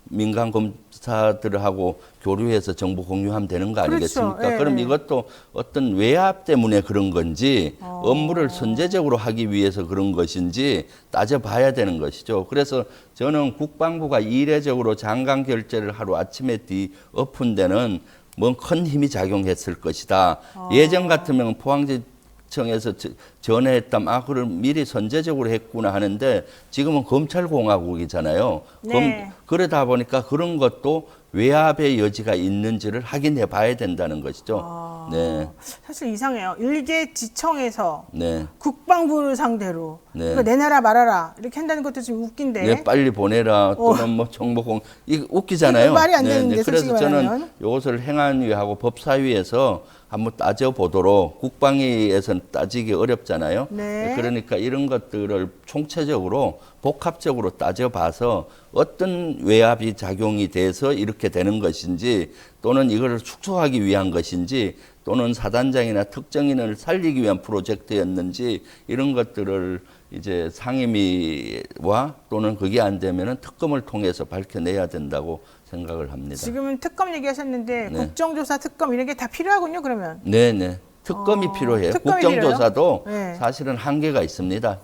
민간 검사들하고 교류해서 정보 공유하면 되는 거 아니겠습니까? 그렇죠. 예, 그럼 예. 이것도 어떤 외압 때문에 그런 건지 업무를 선제적으로 하기 위해서 그런 것인지 따져봐야 되는 것이죠. 그래서 저는 국방부가 이례적으로 장관 결재를 하루 아침에 뒤엎은 데는 뭐 큰 힘이 작용했을 것이다. 예전 같으면 포항지청에서 전해했다면 그걸 미리 선제적으로 했구나 하는데 지금은 검찰공화국이잖아요. 네. 그러다 보니까 그런 것도 외압의 여지가 있는지를 확인해 봐야 된다는 것이죠. 네. 사실 이상해요. 일개 지청에서 네. 국방부를 상대로 네. 이거 내놔라 말아라 이렇게 한다는 것도 좀 웃긴데. 네, 빨리 보내라 또는 뭐 정보공 이거 웃기잖아요. 이거 말이 안 되는데, 그래서 솔직히 저는 말하면. 이것을 행안위하고 법사위에서 한번 따져보도록 국방위에서는 따지기 어렵잖아요. 네. 그러니까 이런 것들을 총체적으로 복합적으로 따져봐서 어떤 외압이 작용이 돼서 이렇게 되는 것인지 또는 이걸 축소하기 위한 것인지 또는 사단장이나 특정인을 살리기 위한 프로젝트였는지 이런 것들을 이제 상임위와 또는 그게 안 되면은 특검을 통해서 밝혀내야 된다고 생각을 합니다. 지금은 특검 얘기하셨는데 네. 국정조사 특검 이런 게 다 필요하군요. 그러면. 네네. 특검이 필요해요. 특검이 국정조사도 필요해요? 네. 사실은 한계가 있습니다.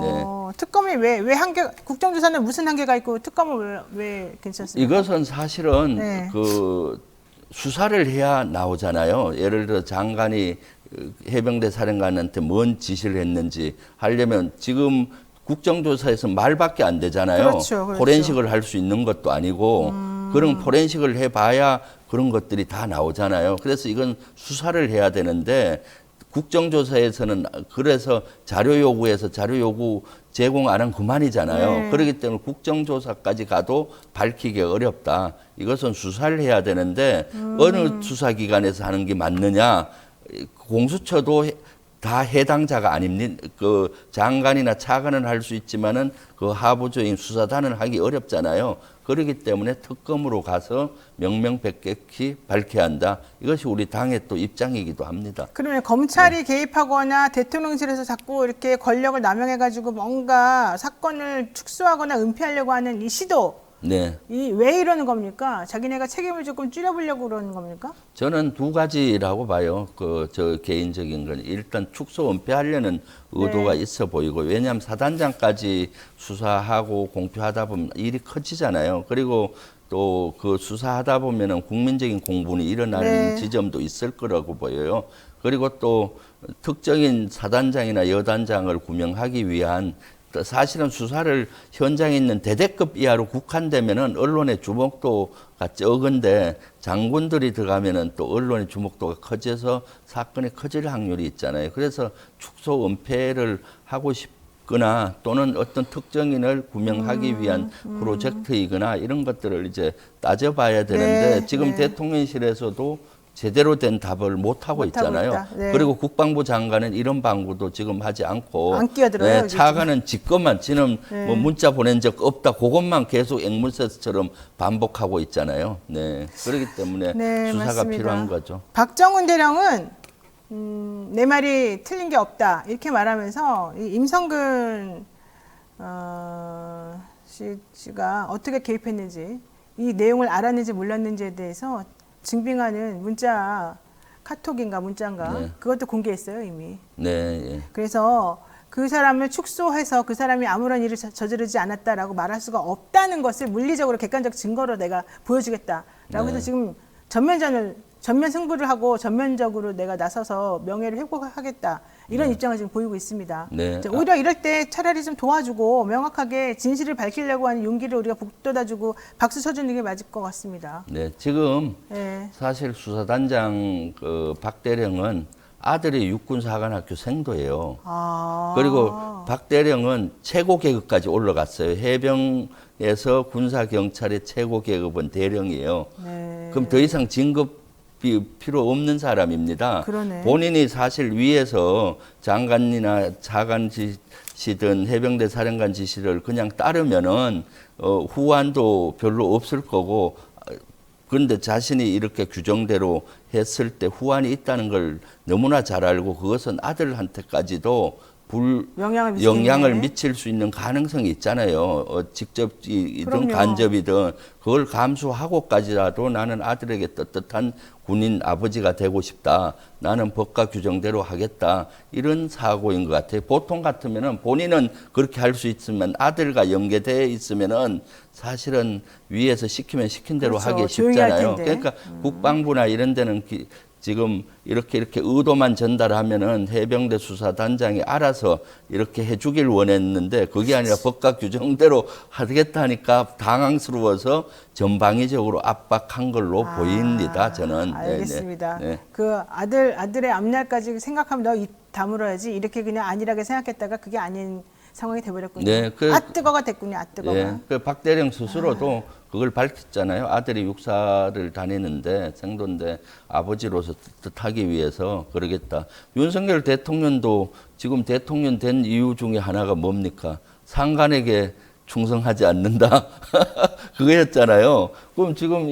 네. 특검이 왜 한계? 국정조사는 무슨 한계가 있고 특검은 왜 괜찮습니까? 이것은 사실은 네. 그 수사를 해야 나오잖아요. 예를 들어 장관이 해병대 사령관한테 뭔 지시를 했는지 하려면 지금 국정조사에서 말밖에 안 되잖아요. 그렇죠, 그렇죠. 포렌식을 할 수 있는 것도 아니고 그런 포렌식을 해봐야 그런 것들이 다 나오잖아요. 그래서 이건 수사를 해야 되는데 국정조사에서는 그래서 자료 요구해서 자료 요구 제공 안 하면 그만이잖아요. 네. 그렇기 때문에 국정조사까지 가도 밝히기 어렵다. 이것은 수사를 해야 되는데 어느 수사기관에서 하는 게 맞느냐. 공수처도 다 해당자가 아닙니다. 그 장관이나 차관은 할 수 있지만은 그 하부적인 수사단은 하기 어렵잖아요. 그렇기 때문에 특검으로 가서 명명백백히 밝혀야 한다. 이것이 우리 당의 또 입장이기도 합니다. 그러면 검찰이 개입하거나 대통령실에서 자꾸 이렇게 권력을 남용해가지고 뭔가 사건을 축소하거나 은폐하려고 하는 이 시도, 네. 왜 이러는 겁니까? 자기네가 책임을 조금 줄여보려고 그러는 겁니까? 저는 두 가지라고 봐요. 저 개인적인 건 일단 축소 은폐하려는 의도가 있어 보이고 왜냐하면 사단장까지 수사하고 공표하다 보면 일이 커지잖아요. 그리고 또 그 수사하다 보면은 국민적인 공분이 일어나는 네. 지점도 있을 거라고 보여요. 그리고 또 특정인 사단장이나 여단장을 구명하기 위한 사실은 수사를 현장에 있는 대대급 이하로 국한되면은 언론의 주목도가 적은데 장군들이 들어가면은 또 언론의 주목도가 커져서 사건이 커질 확률이 있잖아요. 그래서 축소 은폐를 하고 싶거나 또는 어떤 특정인을 구명하기 위한 프로젝트이거나 이런 것들을 이제 따져봐야 되는데 네, 지금 네. 대통령실에서도 제대로 된 답을 못하고 있잖아요. 있다. 네. 그리고 국방부 장관은 이런 방구도 지금 하지 않고 안 끼어들어요, 네, 여기 차관은 지 것만 지는 네. 뭐 문자 보낸 적 없다. 그것만 계속 앵무새처럼 반복하고 있잖아요. 네. 그렇기 때문에 네, 수사가 맞습니다. 필요한 거죠. 박정훈 대령은 내 말이 틀린 게 없다 이렇게 말하면서 이 임성근 씨가 어떻게 개입했는지 이 내용을 알았는지 몰랐는지에 대해서 증빙하는 문자 카톡인가 문자인가 네. 그것도 공개했어요 이미. 네. 예. 그래서 그 사람을 축소해서 그 사람이 아무런 일을 저지르지 않았다라고 말할 수가 없다는 것을 물리적으로 객관적 증거로 내가 보여주겠다라고 네. 해서 지금 전면 승부를 하고 전면적으로 내가 나서서 명예를 회복하겠다 이런 입장을 지금 보이고 있습니다. 네. 자, 오히려 이럴 때 차라리 좀 도와주고 명확하게 진실을 밝히려고 하는 용기를 우리가 북돋아주고 박수 쳐주는 게 맞을 것 같습니다. 네, 지금 네. 사실 수사단장 그 박대령은 아들이 육군사관학교 생도예요. 아. 그리고 박대령은 최고 계급까지 올라갔어요. 해병에서 군사경찰의 최고 계급은 대령이에요. 네. 그럼 더 이상 진급이 필요 없는 사람입니다. 그러네. 본인이 사실 위에서 장관이나 차관 지시든 해병대 사령관 지시를 그냥 따르면은 후환도 별로 없을 거고, 그런데 자신이 이렇게 규정대로 했을 때 후환이 있다는 걸 너무나 잘 알고 그것은 아들한테까지도 영향을 미칠 수 있는 가능성이 있잖아요. 직접이든 그럼요. 간접이든 그걸 감수하고까지라도 나는 아들에게 떳떳한 군인 아버지가 되고 싶다. 나는 법과 규정대로 하겠다. 이런 사고인 것 같아요. 보통 같으면은 본인은 그렇게 할 수 있으면 아들과 연계되어 있으면은 사실은 위에서 시키면 시킨 대로 그렇죠. 하기 조용히 할 쉽잖아요. 텐데. 그러니까 국방부나 이런 데는 지금 이렇게 의도만 전달하면은 해병대 수사단장이 알아서 이렇게 해주길 원했는데 그게 아니라 법과 규정대로 하겠다 하니까 당황스러워서 전방위적으로 압박한 걸로 보입니다. 저는. 알겠습니다. 네, 네. 그 아들의 앞날까지 생각하면 너 입 다물어야지 이렇게 그냥 안일하게 생각했다가 그게 아닌 상황이 돼버렸군요. 네, 아 뜨거가 됐군요. 아 뜨거가. 예, 그 박대령 스스로도 그걸 밝혔잖아요. 아들이 육사를 다니는데 생도인데 아버지로서 떳떳하기 위해서 그러겠다. 윤석열 대통령도 지금 대통령 된 이유 중에 하나가 뭡니까? 상관에게 충성하지 않는다. 그거였잖아요. 그럼 지금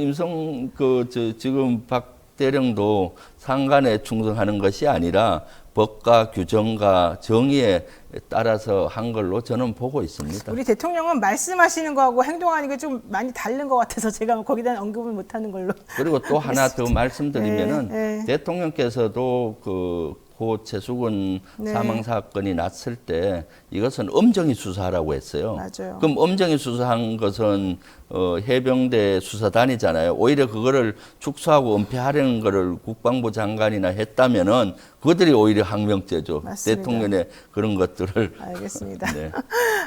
지금 박대령도 상관에 충성하는 것이 아니라 법과 규정과 정의에 따라서 한 걸로 저는 보고 있습니다. 우리 대통령은 말씀하시는 거하고 행동하는 게 좀 많이 다른 것 같아서 제가 거기다 언급을 못하는 걸로. 그리고 또 하나 더 말씀드리면은 네. 대통령께서도 고 최수근 네. 사망 사건이 났을 때 이것은 엄정히 수사하라고 했어요. 맞아요. 그럼 엄정히 수사한 것은 해병대 수사단이잖아요. 오히려 그거를 축소하고 은폐하려는 거를 국방부 장관이나 했다면은 그들이 오히려 항명죄죠. 맞습니다. 대통령의 그런 것들을. 알겠습니다. 네.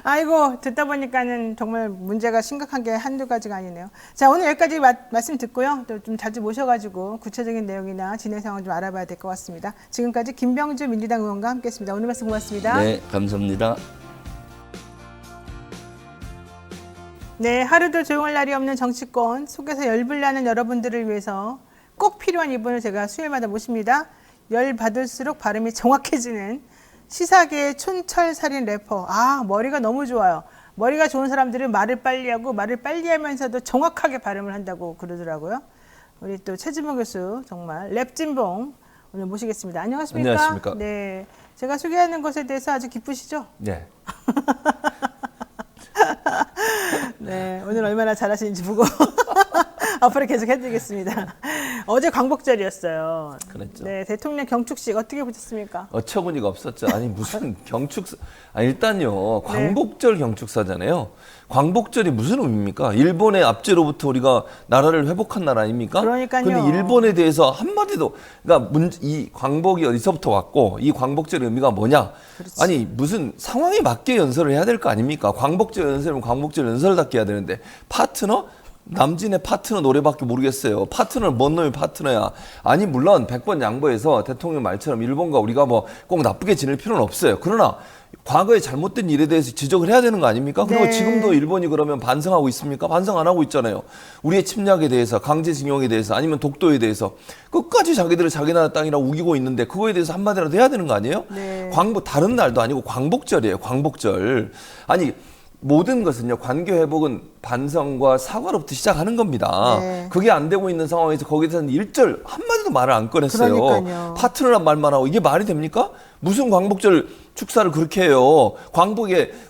아이고 듣다 보니까는 정말 문제가 심각한 게 한두 가지가 아니네요. 자 오늘 여기까지 말씀 듣고요. 또 좀 자주 모셔가지고 구체적인 내용이나 진행 상황 좀 알아봐야 될 것 같습니다. 지금까지 김병주 민주당 의원과 함께했습니다. 오늘 말씀 고맙습니다. 네, 감사합니다. 네, 하루도 조용할 날이 없는 정치권 속에서 열불나는 여러분들을 위해서 꼭 필요한 이분을 제가 수요일마다 모십니다. 열 받을수록 발음이 정확해지는 시사계의 촌철살인 래퍼. 아, 머리가 너무 좋아요. 머리가 좋은 사람들은 말을 빨리 하고 말을 빨리 하면서도 정확하게 발음을 한다고 그러더라고요. 우리 또 최진봉 교수 정말 랩진봉 오늘 모시겠습니다. 안녕하십니까? 안녕하십니까? 네, 제가 소개하는 것에 대해서 아주 기쁘시죠? 네. 네, 오늘 얼마나 잘하시는지 보고 앞으로 계속 해드리겠습니다. 어제 광복절이었어요. 그랬죠. 네, 대통령 경축식 어떻게 보셨습니까? 어처구니가 없었죠. 아니 무슨 경축사? 아니 일단요 광복절 경축사잖아요. 광복절이 무슨 의미입니까? 일본의 압제로부터 우리가 나라를 회복한 나라 아닙니까? 그러니까요. 근데 일본에 대해서 한마디도 그러니까 이 광복이 어디서부터 왔고 이 광복절의 의미가 뭐냐? 그렇지. 아니 무슨 상황에 맞게 연설을 해야 될 거 아닙니까? 광복절 연설은 광복절 연설답게 해야 되는데 파트너? 남진의 파트너 노래밖에 모르겠어요. 파트너는 뭔 놈의 파트너야. 아니 물론 100번 양보해서 대통령 말처럼 일본과 우리가 뭐 꼭 나쁘게 지낼 필요는 없어요. 그러나 과거에 잘못된 일에 대해서 지적을 해야 되는 거 아닙니까? 그리고 네. 지금도 일본이 그러면 반성하고 있습니까? 반성 안 하고 있잖아요. 우리의 침략에 대해서, 강제징용에 대해서, 아니면 독도에 대해서 끝까지 자기들을 자기 나라 땅이라고 우기고 있는데 그거에 대해서 한마디라도 해야 되는 거 아니에요? 네. 다른 날도 아니고 광복절이에요. 광복절. 아니 모든 것은요 관계 회복은 반성과 사과로부터 시작하는 겁니다. 네. 그게 안 되고 있는 상황에서 거기에 대해서는 일절 한마디도 말을 안 꺼냈어요. 그러니까요. 파트너란 말만 하고 이게 말이 됩니까? 무슨 광복절 축사를 그렇게 해요?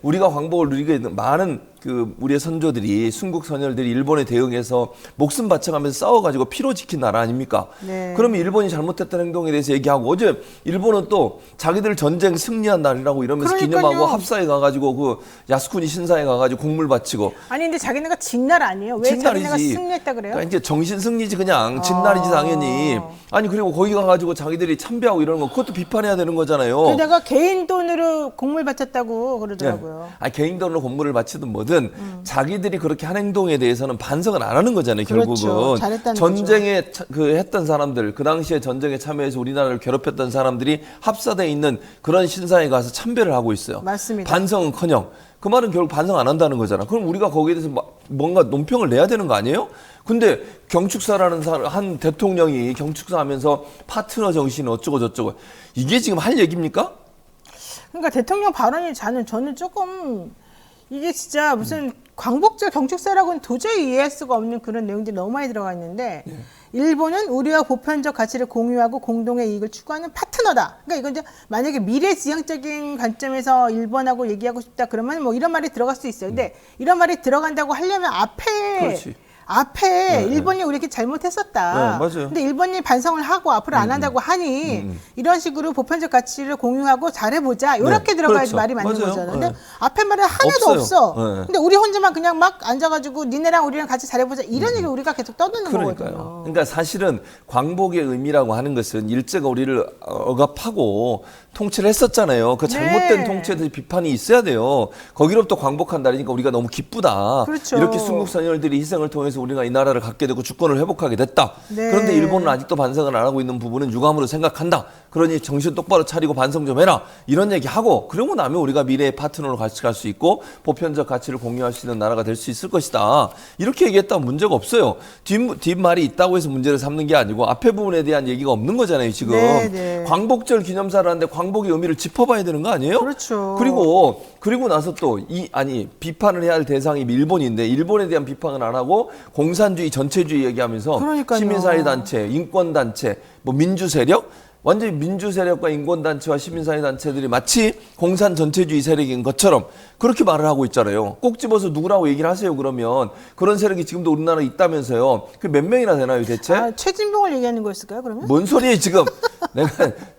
우리가 광복을 누리게 된 많은 우리의 선조들이 순국 선열들이 일본에 대응해서 목숨 바쳐가면서 싸워가지고 피로 지킨 나라 아닙니까? 네. 그러면 일본이 잘못했다는 행동에 대해서 얘기하고 어제 일본은 또 자기들 전쟁 승리한 날이라고 이러면서 그러니까요. 기념하고 합사에 가가지고 그 야스쿠니 신사에 가가지고 곡물 바치고 아니 근데 자기네가 진날 아니에요? 왜 자기네가 진날이지. 승리했다 그래요? 그러니까 이제 정신 승리지 그냥 진날이지 당연히. 아니 그리고 거기 가가지고 자기들이 참배하고 이러는 거 그것도 비판해야 되는 거잖아요. 게다가 개인 돈으로 공물 바쳤다고 그러더라고요. 네. 아니 개인 돈으로 공물을 바치든 뭐든 자기들이 그렇게 한 행동에 대해서는 반성을 안 하는 거잖아요. 그렇죠. 결국은 잘했다는 전쟁에 그 했던 사람들, 그 당시에 전쟁에 참여해서 우리나라를 괴롭혔던 사람들이 합사돼 있는 그런 신사에 가서 참배를 하고 있어요. 맞습니다. 반성은커녕 그 말은 결국 반성 안 한다는 거잖아. 그럼 우리가 거기에 대해서 뭔가 논평을 내야 되는 거 아니에요? 근데 경축사라는 한 대통령이 경축사 하면서 파트너 정신 어쩌고 저쩌고 이게 지금 할 얘기입니까? 그러니까 대통령 발언이 저는 조금 이게 진짜 무슨 광복절 경축사라고는 도저히 이해할 수가 없는 그런 내용들이 너무 많이 들어가 있는데 일본은 우리와 보편적 가치를 공유하고 공동의 이익을 추구하는 파트너다. 그러니까 이건 이제 만약에 미래지향적인 관점에서 일본하고 얘기하고 싶다 그러면 뭐 이런 말이 들어갈 수 있어요. 근데 이런 말이 들어간다고 하려면 그렇지. 앞에 일본이 우리 이렇게 잘못했었다. 네, 맞아요. 근데 일본이 반성을 하고 앞으로 안 한다고 하니 이런 식으로 보편적 가치를 공유하고 잘해보자. 이렇게 네, 들어가야지 그렇죠. 말이 맞는 맞아요. 거잖아요. 근데 네. 앞에 말은 하나도 없어요. 없어. 네. 근데 우리 혼자만 그냥 막 앉아가지고 니네랑 우리랑 같이 잘해보자. 이런 얘기 우리가 계속 떠드는 그러니까요. 거거든요. 그러니까 사실은 광복의 의미라고 하는 것은 일제가 우리를 억압하고 통치를 했었잖아요. 그 잘못된 네. 통치에 대해 비판이 있어야 돼요. 거기로부터 광복한다니까 우리가 너무 기쁘다. 그렇죠. 이렇게 순국선열들이 희생을 통해서 우리가 이 나라를 갖게 되고 주권을 회복하게 됐다. 네. 그런데 일본은 아직도 반성을 안 하고 있는 부분은 유감으로 생각한다. 그러니 정신 똑바로 차리고 반성 좀 해라. 이런 얘기하고 그러고 나면 우리가 미래의 파트너로 같이 갈 수 있고 보편적 가치를 공유할 수 있는 나라가 될 수 있을 것이다. 이렇게 얘기했다면 문제가 없어요. 뒷말이 있다고 해서 문제를 삼는 게 아니고 앞에 부분에 대한 얘기가 없는 거잖아요. 지금. 네, 네. 광복절 기념사를 하는데 광복의 의미를 짚어봐야 되는 거 아니에요? 그렇죠. 그리고 나서 또 비판을 해야 할 대상이 일본인데 일본에 대한 비판을 안 하고 공산주의 전체주의 얘기하면서 그러니까요. 시민사회 단체, 인권 단체, 뭐 민주 세력 완전히 민주 세력과 인권 단체와 시민사회 단체들이 마치 공산 전체주의 세력인 것처럼 그렇게 말을 하고 있잖아요. 꼭 집어서 누구라고 얘기를 하세요. 그러면 그런 세력이 지금도 우리나라에 있다면서요. 그 몇 명이나 되나요, 대체? 최진봉을 얘기하는 거였을까요, 그러면? 뭔 소리예요, 지금? 내가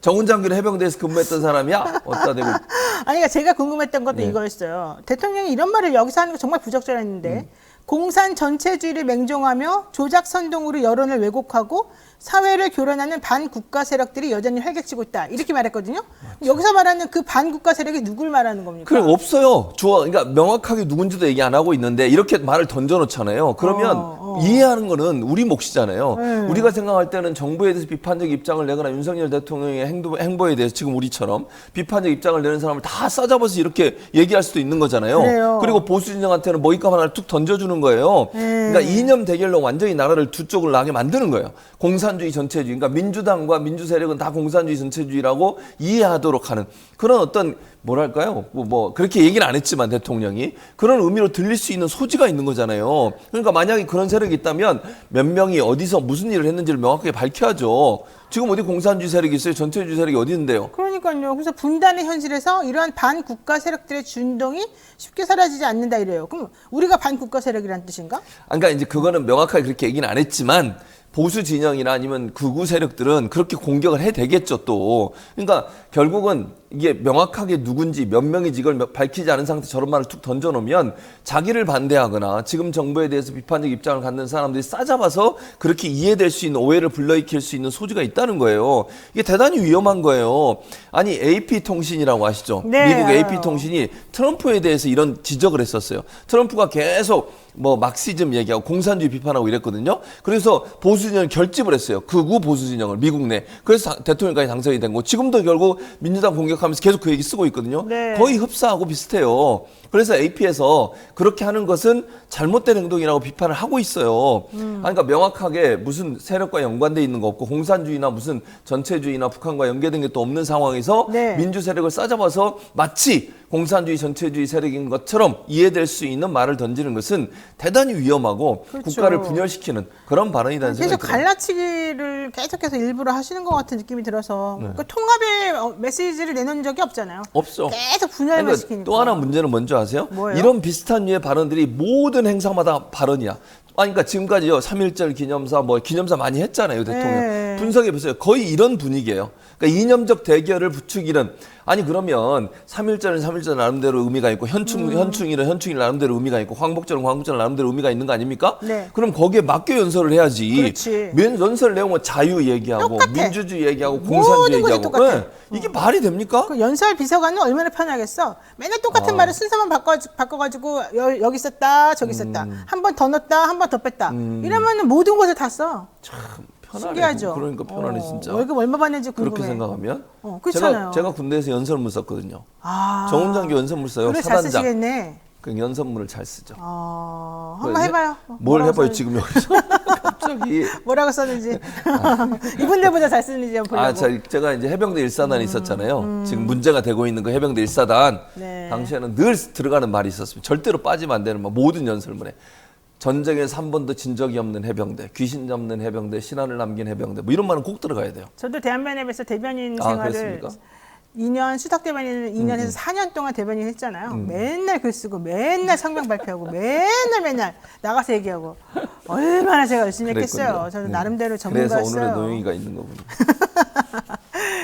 정훈장군 해병대에서 근무했던 사람이야? 어디다 대고. 아니, 그러니까 제가 궁금했던 것도 네. 이거였어요. 대통령이 이런 말을 여기서 하는 거 정말 부적절했는데 공산 전체주의를 맹종하며 조작 선동으로 여론을 왜곡하고 사회를 교란하는 반국가 세력들이 여전히 활개치고 있다. 이렇게 말했거든요. 여기서 말하는 그 반국가 세력이 누굴 말하는 겁니까? 그래, 없어요. 그러니까 명확하게 누군지도 얘기 안 하고 있는데 이렇게 말을 던져놓잖아요. 그러면 이해하는 거는 우리 몫이잖아요. 우리가 생각할 때는 정부에 대해서 비판적 입장을 내거나 윤석열 대통령의 행보에 대해서 지금 우리처럼 비판적 입장을 내는 사람을 다 싸잡아서 이렇게 얘기할 수도 있는 거잖아요. 그래요. 그리고 보수 진영한테는 먹잇감 하나를 툭 던져주는 거예요. 그러니까 이념 대결로 완전히 나라를 두 쪽을 나게 만드는 거예요. 공산주의 전체주의. 그러니까 민주당과 민주 세력은 다 공산주의 전체주의라고 이해하도록 하는 그런 어떤 뭐랄까요? 뭐 그렇게 얘기는 안 했지만 대통령이 그런 의미로 들릴 수 있는 소지가 있는 거잖아요. 그러니까 만약에 그런 세력이 있다면 몇 명이 어디서 무슨 일을 했는지를 명확하게 밝혀야죠. 지금 어디 공산주의 세력이 있어요? 전체주의 세력이 어디 있는데요? 그러니까요. 그래서 분단의 현실에서 이러한 반국가 세력들의 준동이 쉽게 사라지지 않는다 이래요. 그럼 우리가 반국가 세력이라는 뜻인가? 그러니까 이제 그거는 명확하게 그렇게 얘기는 안 했지만 보수 진영이나 아니면 극우 세력들은 그렇게 공격을 해 되겠죠 또. 그러니까 결국은 이게 명확하게 누군지 몇 명인지 이걸 밝히지 않은 상태 저런 말을 툭 던져놓으면 자기를 반대하거나 지금 정부에 대해서 비판적 입장을 갖는 사람들이 싸잡아서 그렇게 이해될 수 있는 오해를 불러일으킬 수 있는 소지가 있다는 거예요. 이게 대단히 위험한 거예요. 아니 AP통신이라고 아시죠? 네, 미국 알아요. AP통신이 트럼프에 대해서 이런 지적을 했었어요. 트럼프가 계속 뭐 막시즘 얘기하고 공산주의 비판하고 이랬거든요. 그래서 보수 진영을 결집을 했어요. 극우 보수 진영을 미국 내. 그래서 대통령까지 당선이 된 거. 지금도 결국 민주당 공격하면서 계속 그 얘기 쓰고 있거든요. 네. 거의 흡사하고 비슷해요. 그래서 AP에서 그렇게 하는 것은 잘못된 행동이라고 비판을 하고 있어요. 그러니까 명확하게 무슨 세력과 연관돼 있는 거 없고 공산주의나 무슨 전체주의나 북한과 연계된 게 또 없는 상황에서 네. 민주 세력을 싸잡아서 마치 공산주의 전체주의 세력인 것처럼 이해될 수 있는 말을 던지는 것은 대단히 위험하고 그렇죠. 국가를 분열시키는 그런 발언이라는 계속 생각이 들어요. 갈라치기를 계속해서 일부러 하시는 것 같은 느낌이 들어서 그 통합의 메시지를 내놓은 적이 없잖아요. 없어. 계속 분열만 그러니까 시키니까. 또 하나 문제는 뭔지 아세요? 뭐예요? 이런 비슷한 류의 발언들이 모든 행사마다 발언이야. 그러니까 지금까지요 3.1절 기념사 뭐 기념사 많이 했잖아요 대통령. 네. 분석해 보세요. 거의 이런 분위기예요. 그러니까 이념적 대결을 부추기는 아니 그러면 3.1절은 3.1절 나름대로 의미가 있고 현충일은 현충일 나름대로 의미가 있고 광복절은 광복절 나름대로 의미가 있는 거 아닙니까? 네. 그럼 거기에 맞게 연설을 해야지. 그렇지. 연설 내용은 자유 얘기하고 똑같아. 민주주의 얘기하고 모든 공산주의 것이 얘기하고 똑같아. 이게 말이 됩니까? 그 연설 비서관은 얼마나 편하겠어. 맨날 똑같은 말을 순서만 바꿔가지고 여기 썼다 저기 썼다. 한 번 더 넣었다 한 번 더 뺐다. 이러면은 모든 것을 다 써. 참 편하네. 신기하죠. 그러니까 편하네 진짜. 월급 얼마 받는지 궁금해. 그렇게 생각하면 그렇잖아요. 제가 군대에서 연설문 썼거든요. 아, 정훈장교 연설문 써요. 글을 잘 사단장. 쓰시겠네. 그 연설문을 잘 쓰죠. 한번 해봐요. 뭘 뭐라고 해봐요 썼는지. 지금 여기서 갑자기. 뭐라고 썼는지 이분들보다 잘 쓰는지 한번 보려고. 제가 이제 해병대 일사단에 있었잖아요. 지금 문제가 되고 있는 그 해병대 일사단. 네. 당시에는 늘 들어가는 말이 있었습니다. 절대로 빠지면 안 되는 모든 연설문에. 전쟁에서 한 번도 진 적이 없는 해병대, 귀신 잡는 해병대, 신안을 남긴 해병대, 뭐 이런 말은 꼭 들어가야 돼요. 저도 대한변협에서 대변인 생활을 그랬습니까? 2년 수석 대변인을 2년에서 4년 동안 대변인 했잖아요. 맨날 글 쓰고 맨날 성명 발표하고 맨날 나가서 얘기하고 얼마나 제가 열심히 했겠어요. 그랬군요. 저는 네. 나름대로 그래서 전문가였어요. 오늘의 노영이가 있는 거군요.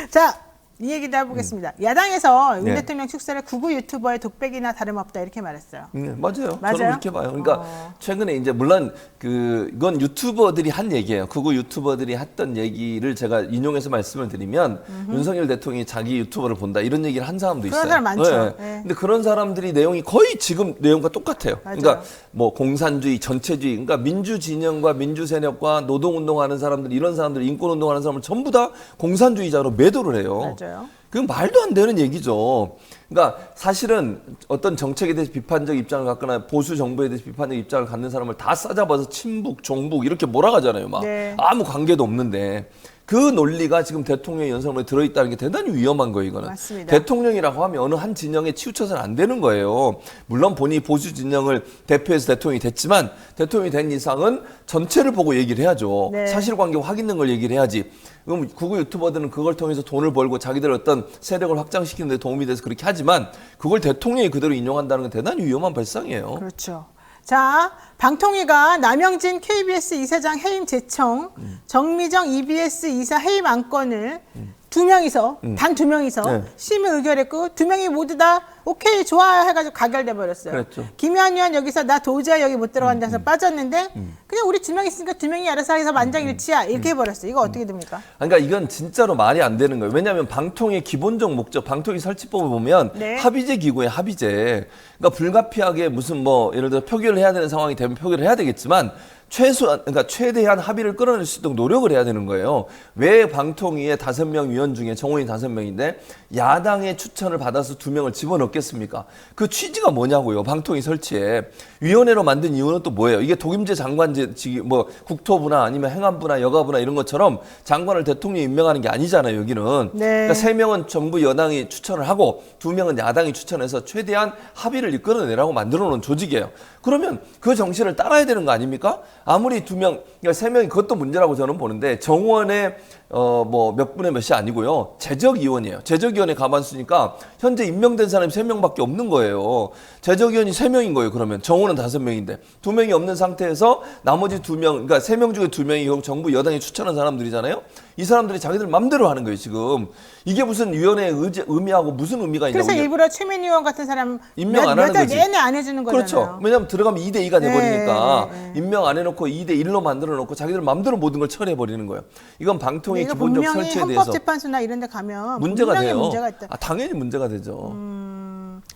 자, 이 얘기도 해보겠습니다. 야당에서 윤 네. 대통령 축사를 구구 유튜버의 독백이나 다름없다 이렇게 말했어요. 맞아요. 맞아요? 저는 그렇게 봐요. 그러니까 최근에 이제 물론 이건 유튜버들이 한 얘기예요. 그거 유튜버들이 했던 얘기를 제가 인용해서 말씀을 드리면 윤석열 대통령이 자기 유튜버를 본다 이런 얘기를 한 사람도 있어요. 그런 사람 많죠. 네. 네. 근데 그런 사람들이 내용이 거의 지금 내용과 똑같아요. 맞아요. 그러니까 뭐 공산주의, 전체주의, 그러니까 민주 진영과 민주 세력과 노동운동하는 사람들 이런 사람들 인권운동하는 사람을 전부 다 공산주의자로 매도를 해요. 맞아요. 그건 말도 안 되는 얘기죠. 그러니까 사실은 어떤 정책에 대해서 비판적 입장을 갖거나 보수 정부에 대해서 비판적 입장을 갖는 사람을 다 싸잡아서 친북, 종북 이렇게 몰아가잖아요. 막 네. 아무 관계도 없는데 그 논리가 지금 대통령의 연설문에 들어있다는 게 대단히 위험한 거예요. 이거는 맞습니다. 대통령이라고 하면 어느 한 진영에 치우쳐서는 안 되는 거예요. 물론 본인이 보수 진영을 대표해서 대통령이 됐지만 대통령이 된 이상은 전체를 보고 얘기를 해야죠. 네. 사실관계 확 있는 걸 얘기를 해야지. 그럼 구구 유튜버들은 그걸 통해서 돈을 벌고 자기들 어떤 세력을 확장시키는 데 도움이 돼서 그렇게 하지만 그걸 대통령이 그대로 인용한다는 건 대단히 위험한 발상이에요. 그렇죠. 자, 방통위가 남영진 KBS 이사장 해임 제청, 정미정 EBS 이사 해임 안건을 두 명이서 단 두 명이서 네. 심의 의결했고 두 명이 모두 다 오케이 좋아 해가지고 가결돼 버렸어요. 그랬죠. 김현 의원 여기서 나 도저히 여기 못 들어간다 해서 빠졌는데 그냥 우리 두 명 있으니까 두 명이 알아서 해서 만장일치야 이렇게 해버렸어요. 이거 어떻게 됩니까? 그러니까 이건 진짜로 말이 안 되는 거예요. 왜냐하면 방통의 기본적 목적, 방통위 설치법을 보면 네. 합의제 기구의 합의제. 그러니까 불가피하게 무슨 뭐 예를 들어 표결을 해야 되는 상황이 되면 표결을 해야 되겠지만 그러니까 최대한 합의를 끌어낼 수 있도록 노력을 해야 되는 거예요. 왜 방통위의 5명 위원 중에 정원이 5명인데 야당의 추천을 받아서 2명을 집어넣겠습니까? 그 취지가 뭐냐고요. 방통위 설치에. 위원회로 만든 이유는 또 뭐예요? 이게 독임제 장관제, 뭐 국토부나 아니면 행안부나 여가부나 이런 것처럼 장관을 대통령이 임명하는 게 아니잖아요. 여기는. 네. 그러니까 3명은 정부 여당이 추천을 하고 2명은 야당이 추천해서 최대한 합의를 이끌어내라고 만들어 놓은 조직이에요. 그러면 그 정신을 따라야 되는 거 아닙니까? 아무리 2명, 그러니까 3명이 그것도 문제라고 저는 보는데 정원의 뭐 몇 분의 몇이 아니고요. 재적위원이에요. 재적위원회 가만쓰니까 현재 임명된 사람이 3명밖에 없는 거예요. 재적위원이 3명인 거예요. 그러면 정원은 5명인데 2명이 없는 상태에서 나머지 2명, 그러니까 3명 중에 2명이 정부 여당이 추천한 사람들이잖아요. 이 사람들이 자기들 맘대로 하는 거예요. 지금 이게 무슨 위원회의 의미하고 무슨 의미가 있냐고. 그래서 일부러 최민희 의원 같은 사람 임명 안 하는 몇 달 거지. 내내 안 해주는 거잖아요. 그렇죠. 왜냐하면 들어가면 2대2가 돼버리니까 네. 임명 안 해놓고 2대1로 만들어놓고 자기들 마음대로 모든 걸 처리해버리는 거예요. 이건 방통의 이거 기본적 분명히 설치에 대해서 헌법재판소나 이런 데 가면 문제가 분명히 돼요. 문제가 있다. 당연히 문제가 되죠.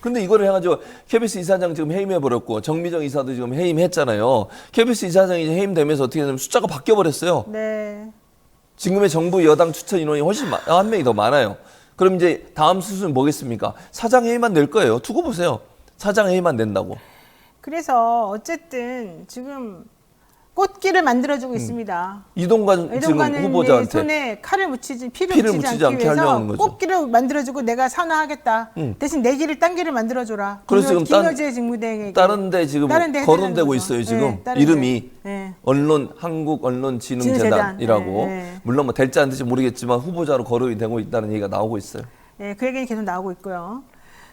근데 이거를 해가지고 KBS 이사장 지금 해임해버렸고 정미정 이사도 지금 해임했잖아요. KBS 이사장이 이제 해임되면서 어떻게 되냐면 숫자가 바뀌어버렸어요. 네. 지금의 정부 여당 추천 인원이 훨씬 한 명이 더 많아요. 그럼 이제 다음 수순은 뭐겠습니까? 사장 해임만 낼 거예요. 두고 보세요. 사장 해임만 낸다고. 그래서 어쨌든 지금 꽃길을 만들어주고 있습니다. 이동관 지금 후보자한테 손에 칼을 묻히지 피를 피를 묻히지 묻히지 않기 않게 위해서 하려는 거죠. 꽃길을 만들어주고 내가 산화하겠다. 대신 내 길을 딴 길을 만들어줘라. 그래서 지금 김여재 직무대행에게 다른 데 지금 다른 데 거론되고 해달라는 있어요. 거죠. 지금 네, 다른 이름이 데. 네. 한국언론진흥재단이라고. 네. 물론 뭐 될지 안 될지 모르겠지만 후보자로 거론이 되고 있다는 얘기가 나오고 있어요. 네, 그 얘기는 계속 나오고 있고요.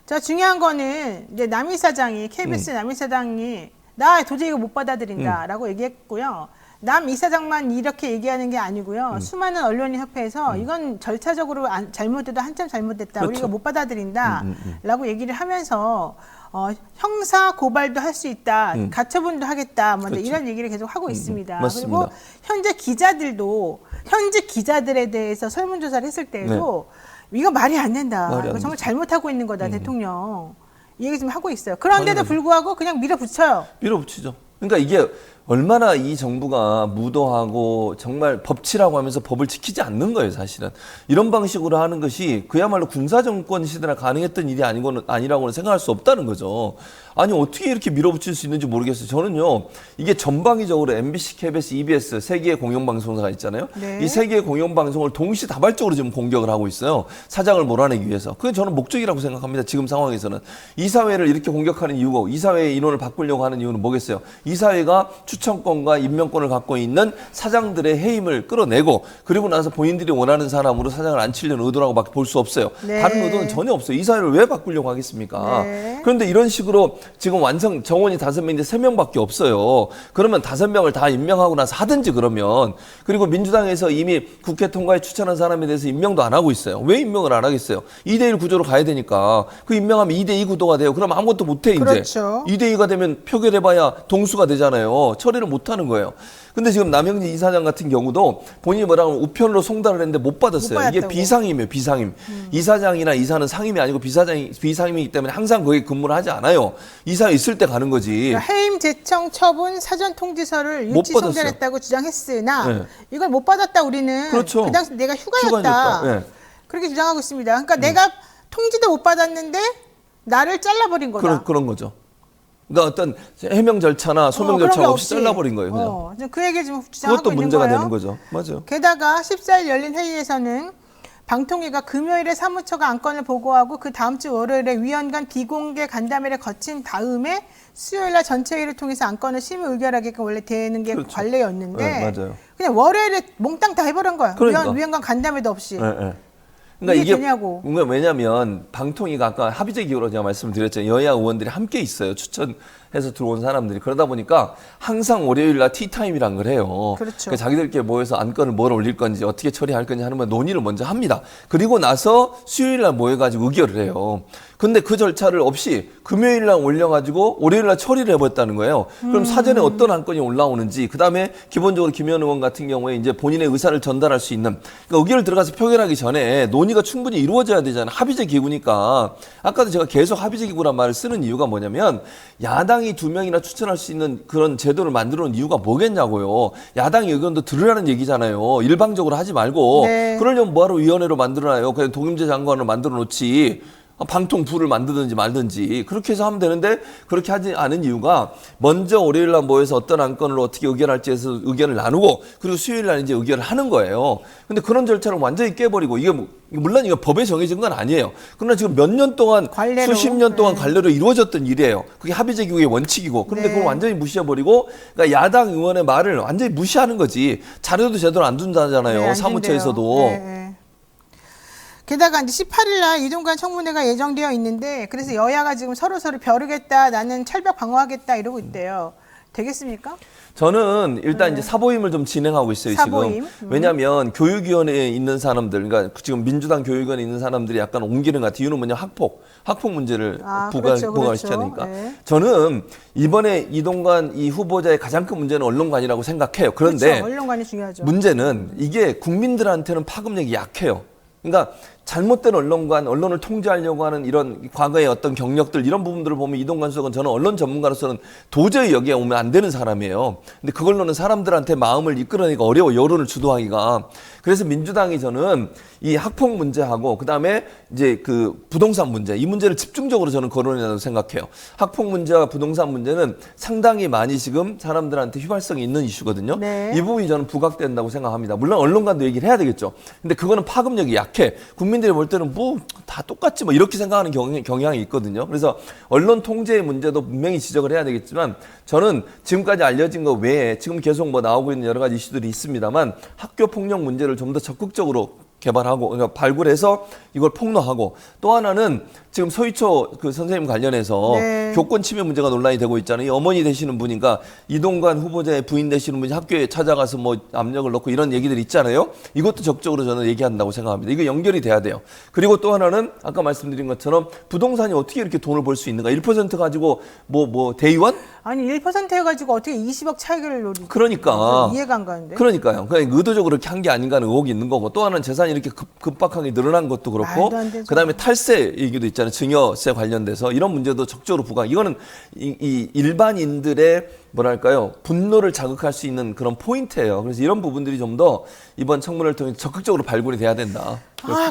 자, 중요한 거는 이제 남희 사장이 KBS 남희 사장이 나 도저히 이거 못 받아들인다라고 얘기했고요. 남 이사장만 이렇게 얘기하는 게 아니고요. 수많은 언론인 협회에서 이건 절차적으로 잘못돼도 한참 잘못됐다. 그렇죠. 우리가 못 받아들인다라고 얘기를 하면서 형사 고발도 할 수 있다. 가처분도 하겠다. 뭐 그렇죠. 이런 얘기를 계속 하고 있습니다. 맞습니다. 그리고 현재 기자들에 대해서 설문조사를 했을 때에도 이거 말이 안 된다. 말이 안 이거 정말 되죠. 잘못하고 있는 거다. 대통령. 이 얘기 좀 하고 있어요. 그런데도 당연하죠. 불구하고 그냥 밀어붙여요. 밀어붙이죠. 그러니까 이게 얼마나 이 정부가 무도하고 정말 법치라고 하면서 법을 지키지 않는 거예요, 사실은. 이런 방식으로 하는 것이 그야말로 군사정권 시대나 가능했던 일이 아니라고는 생각할 수 없다는 거죠. 아니, 어떻게 이렇게 밀어붙일 수 있는지 모르겠어요. 저는요, 이게 전방위적으로 MBC, KBS, EBS 세 개의 공영방송사가 있잖아요. 네. 이 세 개의 공영방송을 동시다발적으로 지금 공격을 하고 있어요. 사장을 몰아내기 위해서. 그게 저는 목적이라고 생각합니다. 지금 상황에서는. 이사회를 이렇게 공격하는 이유고, 이사회의 인원을 바꾸려고 하는 이유는 뭐겠어요? 이사회가 추천권과 임명권을 갖고 있는 사장들의 해임을 끌어내고, 그리고 나서 본인들이 원하는 사람으로 사장을 앉히려는 의도라고밖에 볼 수 없어요. 네. 다른 의도는 전혀 없어요. 이사회를 왜 바꾸려고 하겠습니까? 네. 그런데 이런 식으로 지금 정원이 5명인데 3명밖에 없어요. 그러면 5명을 다 임명하고 나서 하든지 그러면. 그리고 민주당에서 이미 국회 통과에 추천한 사람에 대해서 임명도 안 하고 있어요. 왜 임명을 안 하겠어요? 2대1 구조로 가야 되니까. 그 임명하면 2대2 구도가 돼요. 그럼 아무것도 못해, 이제. 그렇죠. 2대2가 되면 표결해봐야 동수가 되잖아요. 처리를 못 하는 거예요. 근데 지금 남영진 이사장 같은 경우도 본인이 뭐라고 하면 우편으로 송달을 했는데 못 받았어요. 못 이게 받았다고. 비상임이에요, 비상임. 이사장이나 이사는 상임이 아니고 비상임이기 때문에 항상 거기 근무를 하지 않아요. 이사에 있을 때 가는 거지. 그러니까 해임 제청 처분 사전 통지서를 못 유치 받았어요. 송달했다고 주장했으나 네. 이걸 못 받았다 우리는. 그렇죠. 그 당시 내가 휴가였다. 휴가였다. 네. 그렇게 주장하고 있습니다. 그러니까 내가 통지도 못 받았는데 나를 잘라버린 거다. 그런 거죠. 그러니까 어떤 해명 절차나 소명 그런 절차가 게 없이 잘라버린 거예요, 그냥. 지금 그 얘기 지금 주장하고 그것도 있는 문제가 거예요. 되는 거죠. 맞아요. 게다가 14일 열린 회의에서는 방통위가 금요일에 사무처가 안건을 보고하고 그 다음 주 월요일에 위원 간 비공개 간담회를 거친 다음에 수요일 날 전체 회의를 통해서 안건을 심의 의결하게끔 원래 되는 게 그렇죠. 관례였는데 네, 맞아요. 그냥 월요일에 몽땅 다 해버린 거야. 그러니까. 위원 간 간담회도 없이. 네. 이게 되냐고. 그러니까 왜냐하면 방통위가 아까 합의제 기구로 제가 말씀을 드렸잖아요. 여야 의원들이 함께 있어요. 추천해서 들어온 사람들이. 그러다 보니까 항상 월요일 날 티타임이란 걸 해요. 그렇죠. 그러니까 자기들끼리 모여서 안건을 뭘 올릴 건지 어떻게 처리할 건지 하는 걸 논의를 먼저 합니다. 그리고 나서 수요일 날 모여가지고 의결을 해요. 근데 그 절차를 없이 금요일 날 올려가지고 월요일 날 처리를 해버렸다는 거예요. 그럼 사전에 어떤 안건이 올라오는지, 그 다음에 기본적으로 김현 의원 같은 경우에 이제 본인의 의사를 전달할 수 있는, 그러니까 의결을 들어가서 표결하기 전에 논의가 충분히 이루어져야 되잖아요. 합의제 기구니까. 아까도 제가 계속 합의제 기구란 말을 쓰는 이유가 뭐냐면, 야당이 2명이나 추천할 수 있는 그런 제도를 만들어 놓은 이유가 뭐겠냐고요. 야당의 의견도 들으라는 얘기잖아요. 일방적으로 하지 말고. 네. 그러려면 뭐하러 위원회로 만들어놔요. 그냥 독임제 장관으로 만들어 놓지. 방통부를 만들든지 말든지 그렇게 해서 하면 되는데, 그렇게 하지 않은 이유가 먼저 월요일 날 모여서 어떤 안건을 어떻게 의결할지 해서 의견을 나누고, 그리고 수요일 날 이제 의결을 하는 거예요. 근데 그런 절차를 완전히 깨버리고, 이게 물론 이거 법에 정해진 건 아니에요. 그러나 지금 몇 년 동안 관례로. 수십 년 동안 관례로 이루어졌던 일이에요. 그게 합의제 기구의 원칙이고. 그런데 네. 그걸 완전히 무시해버리고, 그러니까 야당 의원의 말을 완전히 무시하는 거지. 자료도 제대로 안 준다잖아요. 네, 안 사무처에서도. 준대요. 네. 게다가 이제 18일 날 이동관 청문회가 예정되어 있는데, 그래서 여야가 지금 서로 벼르겠다, 나는 철벽 방어하겠다 이러고 있대요. 되겠습니까? 저는 일단 이제 사보임을 좀 진행하고 있어요, 사보임? 지금. 왜냐하면 교육위원회에 있는 사람들, 그러니까 지금 민주당 교육위원회에 있는 사람들이 약간 옮기는 것 같아요. 이유는 뭐냐, 학폭 문제를 부각시켜야 되니까. 네. 저는 이번에 이동관 이 후보자의 가장 큰 문제는 언론관이라고 생각해요. 그런데 그렇죠. 언론관이 중요하죠. 문제는 이게 국민들한테는 파급력이 약해요. 그러니까 잘못된 언론을 통제하려고 하는 이런 과거의 어떤 경력들, 이런 부분들을 보면 이동관 수석은, 저는 언론 전문가로서는 도저히 여기에 오면 안 되는 사람이에요. 근데 그걸로는 사람들한테 마음을 이끌어내기가 어려워, 여론을 주도하기가. 그래서 민주당이 저는 이 학폭 문제하고 그다음에 이제 그 부동산 문제, 이 문제를 집중적으로 저는 거론해야 생각해요. 학폭 문제와 부동산 문제는 상당히 많이 지금 사람들한테 휘발성이 있는 이슈거든요. 네. 이 부분이 저는 부각된다고 생각합니다. 물론 언론관도 얘기를 해야 되겠죠. 근데 그거는 파급력이 약해. 국민들이 볼 때는 뭐 다 똑같지 뭐 이렇게 생각하는 경향이 있거든요. 그래서 언론 통제의 문제도 분명히 지적을 해야 되겠지만, 저는 지금까지 알려진 것 외에 지금 계속 뭐 나오고 있는 여러 가지 이슈들이 있습니다만, 학교 폭력 문제를 좀 더 적극적으로 개발하고, 그러니까 발굴해서 이걸 폭로하고, 또 하나는 지금 서희초 그 선생님 관련해서 네. 교권 침해 문제가 논란이 되고 있잖아요. 이 어머니 되시는 분인가 이동관 후보자의 부인 되시는 분이 학교에 찾아가서 뭐 압력을 넣고 이런 얘기들이 있잖아요. 이것도 적극적으로 저는 얘기한다고 생각합니다. 이거 연결이 돼야 돼요. 그리고 또 하나는 아까 말씀드린 것처럼 부동산이 어떻게 이렇게 돈을 벌 수 있는가? 1% 가지고 뭐 대의원? 아니 1% 해가지고 어떻게 20억 차익을 노리지? 그러니까. 이해가 안 가는데. 그러니까요. 그러니까 의도적으로 그렇게 한 게 아닌가 하는 의혹이 있는 거고 또 하나는 재산이 이렇게 급박하게 늘어난 것도 그렇고 말도 안 되죠. 그다음에 탈세 얘기도 있잖아요. 증여세 관련돼서 이런 문제도 적극적으로 부과. 이거는 이 일반인들의 뭐랄까요 분노를 자극할 수 있는 그런 포인트예요. 그래서 이런 부분들이 좀 더 이번 청문회를 통해 적극적으로 발굴이 돼야 된다.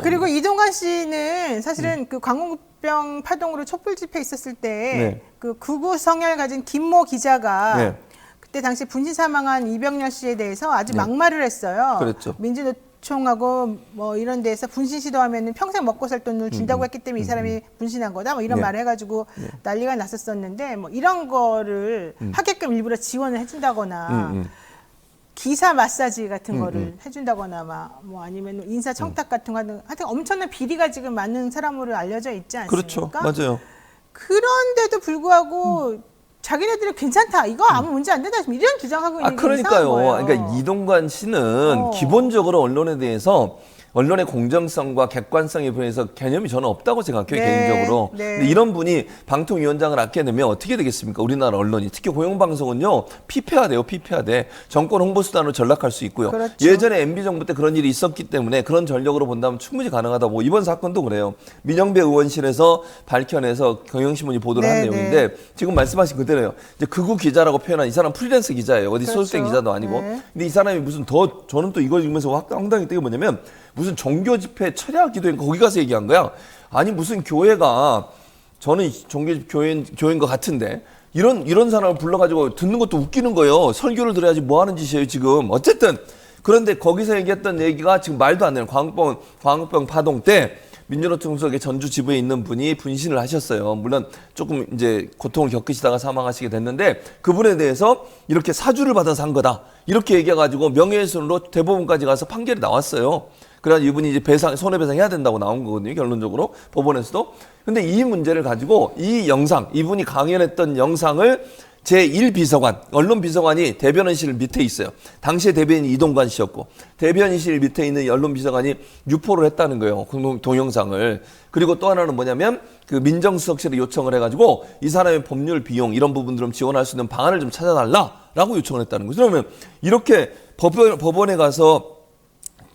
그리고 이동관 씨는 사실은 그 광우병 파동으로 촛불 집회 있었을 때 네. 그 극우 성향을 가진 김모 기자가 네. 그때 당시 분신 사망한 이병렬 씨에 대해서 아주 네. 막말을 했어요. 그랬죠. 민주노총하고 뭐 이런 데서 분신 시도하면은 평생 먹고 살 돈을 준다고 했기 때문에 이 사람이 분신한 거다. 뭐 이런 네. 말을 해가지고 난리가 났었었는데 뭐 이런 거를 하게끔 일부러 지원을 해준다거나. 기사 마사지 같은 거를 해준다거나 뭐 아니면 인사 청탁 같은 거 하여튼 엄청난 비리가 지금 많은 사람으로 알려져 있지 않습니까? 그렇죠. 맞아요. 그런데도 불구하고 자기네들은 괜찮다. 이거 아무 문제 안 된다. 이런 주장하고 있는 게 이상한 그러니까요. 거예요. 그러니까 이동관 씨는 기본적으로 언론에 대해서 언론의 공정성과 객관성에 비해서 개념이 저는 없다고 생각해요. 네, 개인적으로. 네. 근데 이런 분이 방통위원장을 맡게 되면 어떻게 되겠습니까? 우리나라 언론이. 특히 공영방송은요. 피폐화돼요. 피폐화돼. 정권 홍보수단으로 전락할 수 있고요. 그렇죠. 예전에 MB정부 때 그런 일이 있었기 때문에 그런 전력으로 본다면 충분히 가능하다. 뭐 이번 사건도 그래요. 민영배 의원실에서 밝혀내서 경영신문이 보도를 한 네, 내용인데 지금 말씀하신 그대로예요. 이제 극우 기자라고 표현한 이 사람 프리랜서 기자예요. 어디 그렇죠. 소속된 기자도 아니고. 네. 근데 이 사람이 무슨 더 저는 또 이걸 읽으면서 황당히 뜨게 뭐냐면 무슨 종교 집회 철야 기도회 거기 가서 얘기한 거야. 아니 무슨 교회가 저는 종교 교회인 것 같은데 이런 사람을 불러가지고 듣는 것도 웃기는 거예요. 설교를 들어야지 뭐 하는 짓이에요 지금. 어쨌든 그런데 거기서 얘기했던 얘기가 지금 말도 안 되는 광우병 파동 때 민주노총 소속의 전주 지부에 있는 분이 분신을 하셨어요. 물론 조금 이제 고통을 겪으시다가 사망하시게 됐는데 그분에 대해서 이렇게 사주를 받아서 한 거다. 이렇게 얘기해가지고 명예훼손으로 대법원까지 가서 판결이 나왔어요. 그래서 이분이 이제 손해배상 해야 된다고 나온 거거든요. 결론적으로 법원에서도. 근데 이 문제를 가지고 이 영상, 이분이 강연했던 영상을 제1비서관, 언론비서관이 대변인실 밑에 있어요. 당시에 대변인이 이동관 씨였고 대변인실 밑에 있는 언론비서관이 유포를 했다는 거예요. 동영상을. 그리고 또 하나는 뭐냐면 그 민정수석실에 요청을 해가지고 이 사람의 법률 비용 이런 부분들을 좀 지원할 수 있는 방안을 좀 찾아달라라고 요청을 했다는 거죠. 그러면 이렇게 법원에 가서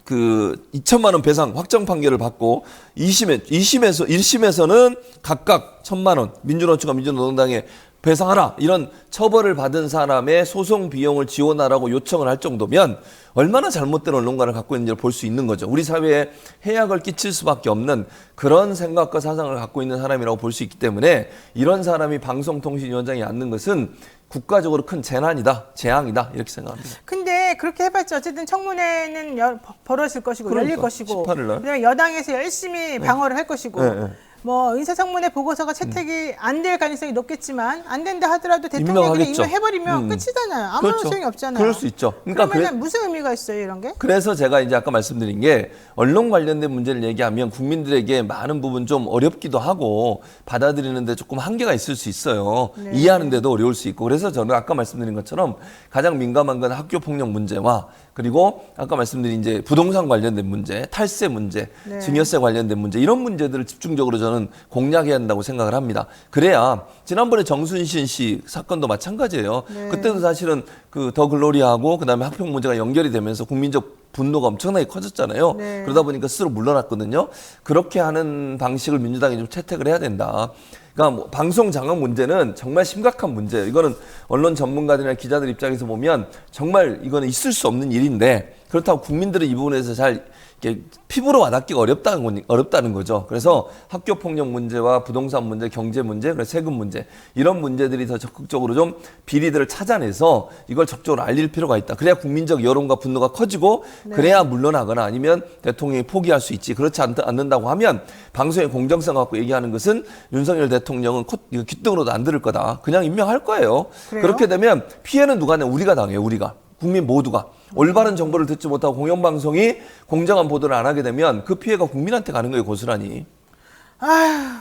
그 2천만 원 배상 확정 판결을 받고 1심에서는 각각 1,000만 원 민주노총과 민주노동당에 배상하라 이런 처벌을 받은 사람의 소송 비용을 지원하라고 요청을 할 정도면 얼마나 잘못된 언론관을 갖고 있는지를 볼 수 있는 거죠. 우리 사회에 해악을 끼칠 수밖에 없는 그런 생각과 사상을 갖고 있는 사람이라고 볼 수 있기 때문에 이런 사람이 방송통신위원장에 앉는 것은 국가적으로 큰 재난이다, 재앙이다 이렇게 생각합니다. 근데 그렇게 해봤자 어쨌든 청문회는 벌어질 것이고 그러니까, 열릴 것이고 18일 날. 그다음에 여당에서 열심히 방어를 할 것이고 네. 뭐 인사청문회 보고서가 채택이 안 될 가능성이 높겠지만 안 된다 하더라도 대통령이 임명하겠죠. 임명해버리면 끝이잖아요. 아무 그렇죠. 소용이 없잖아요. 그럴 수 있죠. 그러니까 그러면 무슨 의미가 있어요 이런 게? 그래서 제가 이제 아까 말씀드린 게 언론 관련된 문제를 얘기하면 국민들에게 많은 부분 좀 어렵기도 하고 받아들이는데 조금 한계가 있을 수 있어요. 네. 이해하는데도 어려울 수 있고 그래서 저는 아까 말씀드린 것처럼 가장 민감한 건 학교 폭력 문제와 그리고 아까 말씀드린 이제 부동산 관련된 문제, 탈세 문제, 네. 증여세 관련된 문제 이런 문제들을 집중적으로 저는 공략해야 한다고 생각을 합니다. 그래야 지난번에 정순신 씨 사건도 마찬가지예요. 네. 그때도 사실은 그 더 글로리하고 그다음에 학폭 문제가 연결이 되면서 국민적 분노가 엄청나게 커졌잖아요. 네. 그러다 보니까 스스로 물러났거든요. 그렇게 하는 방식을 민주당이 좀 채택을 해야 된다. 그러니까 뭐 방송 장악 문제는 정말 심각한 문제예요. 이거는 언론 전문가들이나 기자들 입장에서 보면 정말 이거는 있을 수 없는 일인데 그렇다고 국민들은 이 부분에서 잘 이렇게 피부로 와닿기가 어렵다는 거죠. 그래서 학교 폭력 문제와 부동산 문제, 경제 문제, 그리고 세금 문제 이런 문제들이 더 적극적으로 좀 비리들을 찾아내서 이걸 적극적으로 알릴 필요가 있다. 그래야 국민적 여론과 분노가 커지고 그래야 물러나거나 아니면 대통령이 포기할 수 있지. 그렇지 않는다고 하면 방송의 공정성 갖고 얘기하는 것은 윤석열 대통령은 귓등으로도 안 들을 거다. 그냥 임명할 거예요. 그래요? 그렇게 되면 피해는 누가 내? 우리가 당해요. 우리가. 국민 모두가 올바른 정보를 듣지 못하고 공영방송이 공정한 보도를 안 하게 되면 그 피해가 국민한테 가는 거예요. 고스란히.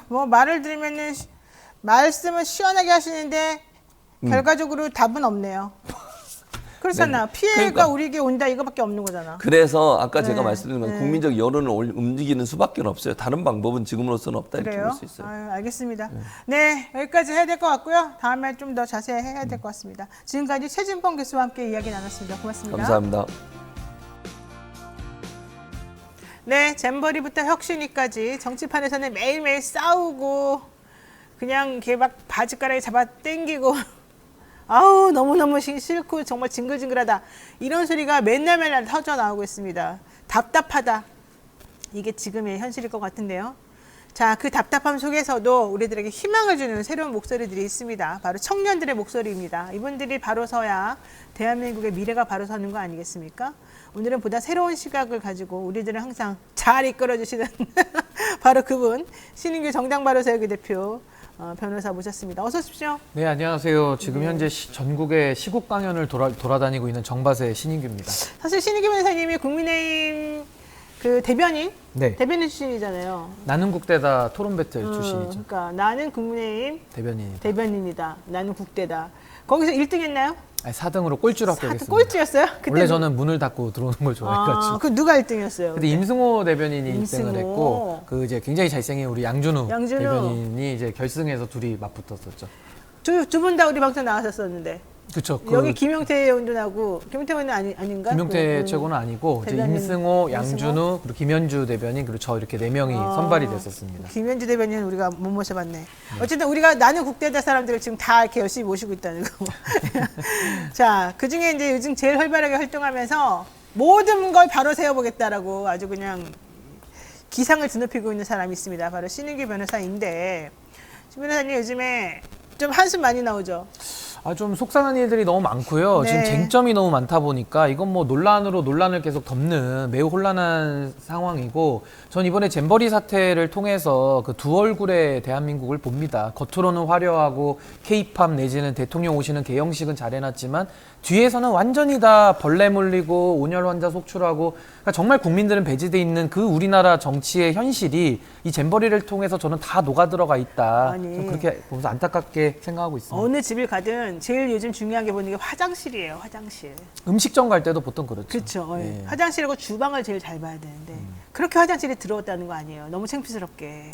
뭐 말을 들으면은 말씀은 시원하게 하시는데 결과적으로 답은 없네요. 그렇잖아. 네. 피해가 그러니까. 우리에게 온다 이거밖에 없는 거잖아. 그래서 아까 네. 제가 말씀드린 건 국민적 여론을 움직이는 수밖에 없어요. 다른 방법은 지금으로서는 없다 이렇게 그래요? 볼 수 있어요. 아유, 알겠습니다. 네, 여기까지 해야 될 것 같고요. 다음에 좀 더 자세히 해야 될 것 같습니다. 지금까지 최진봉 교수와 함께 이야기 나눴습니다. 고맙습니다. 감사합니다. 네, 잼버리부터 혁신위까지 정치판에서는 매일매일 싸우고 그냥 이렇게 막 바지가락에 잡아 당기고 아우 너무너무 싫고 정말 징글징글하다 이런 소리가 맨날 터져 나오고 있습니다. 답답하다. 이게 지금의 현실일 것 같은데요. 자, 그 답답함 속에서도 우리들에게 희망을 주는 새로운 목소리들이 있습니다. 바로 청년들의 목소리입니다. 이분들이 바로 서야 대한민국의 미래가 바로 서는 거 아니겠습니까? 오늘은 보다 새로운 시각을 가지고 우리들을 항상 잘 이끌어주시는 바로 그분, 신인규 정당 바로세우기 대표 변호사 모셨습니다. 어서 오십시오. 네, 안녕하세요. 지금 현재 전국의 시국 강연을 돌아다니고 있는 정바세 신인규입니다. 사실 신인규 변호사님이 국민의힘 그 대변인? 네. 대변인 출신이잖아요. 나는 국대다 토론 배틀 출신이죠. 그러니까 나는 국민의힘 대변인이다. 대변인이다. 나는 국대다. 거기서 1등 했나요? 아니, 4등으로 꼴찌로 합격했습니다. 꼴찌였어요? 그때 원래 저는 문을 닫고 들어오는 걸 좋아해가지고. 그 누가 1등이었어요? 근데 임승호 대변인이 임승호. 1등을 했고, 그 이제 굉장히 잘생긴 우리 양준우 양준우. 대변인이 이제 결승에서 둘이 맞붙었었죠. 두 분 다 우리 방송 나왔었었는데. 그쵸. 여기 김용태 의원하고 김용태 의원은 아닌가? 김용태 그 최고는 아니고 이제 대변인. 임승호, 양준우, 그리고 김현주 대변인 그리고 저 이렇게 4명이 선발이 됐었습니다. 김현주 대변인은 우리가 못 모셔봤네. 어쨌든 우리가 나는 국대다 사람들을 지금 다 이렇게 열심히 모시고 있다는 거. 자, 그 중에 이제 요즘 제일 활발하게 활동하면서 모든 걸 바로 세워보겠다라고 아주 그냥 기상을 드높이고 있는 사람이 있습니다. 바로 신인규 변호사인데, 신 변호사님 요즘에 좀 한숨 많이 나오죠? 좀 속상한 일들이 너무 많고요. 네. 지금 쟁점이 너무 많다 보니까 이건 뭐 논란으로 논란을 계속 덮는 매우 혼란한 상황이고, 전 이번에 잼버리 사태를 통해서 그 두 얼굴의 대한민국을 봅니다. 겉으로는 화려하고 K-팝 내지는 대통령 오시는 개영식은 잘 해놨지만 뒤에서는 완전히 다 벌레 물리고 온열 환자 속출하고, 그러니까 정말 국민들은 배제돼 있는 그 우리나라 정치의 현실이 이 잼버리를 통해서 저는 다 녹아들어가 있다. 아니. 좀 그렇게 보면서 안타깝게 생각하고 있습니다. 어느 집을 가든 제일 요즘 중요한 게 보는 게 화장실이에요. 화장실. 음식점 갈 때도 보통 그렇죠. 그렇죠. 예. 화장실하고 주방을 제일 잘 봐야 되는데 그렇게 화장실에 들어왔다는 거 아니에요. 너무 창피스럽게.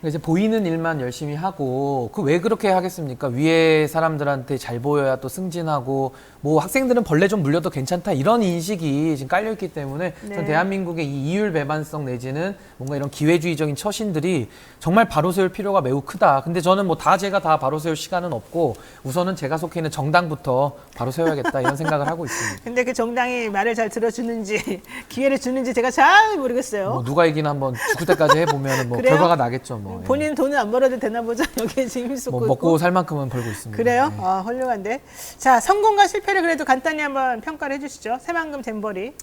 이제 보이는 일만 열심히 하고, 그 왜 그렇게 하겠습니까? 위에 사람들한테 잘 보여야 또 승진하고, 뭐 학생들은 벌레 좀 물려도 괜찮다 이런 인식이 지금 깔려있기 때문에 네. 전 대한민국의 이 이율 배반성 내지는 뭔가 이런 기회주의적인 처신들이 정말 바로 세울 필요가 매우 크다. 근데 저는 뭐 제가 다 바로 세울 시간은 없고 우선은 제가 속해 있는 정당부터 바로 세워야겠다 이런 생각을 하고 있습니다. 근데 그 정당이 말을 잘 들어주는지 기회를 주는지 제가 잘 모르겠어요. 뭐 누가 이긴 한번 죽을 때까지 해보면 뭐 그래요? 결과가 나겠죠. 뭐. 예. 본인 돈은 안 벌어도 되나 보죠. 여기에 지금 힘 뭐 쏟고 먹고 있고. 살 만큼은 벌고 있습니다. 그래요? 예. 훌륭한데. 자, 성공과 실패를 그래도 간단히 한번 평가를 해주시죠. 새만금 잼버리.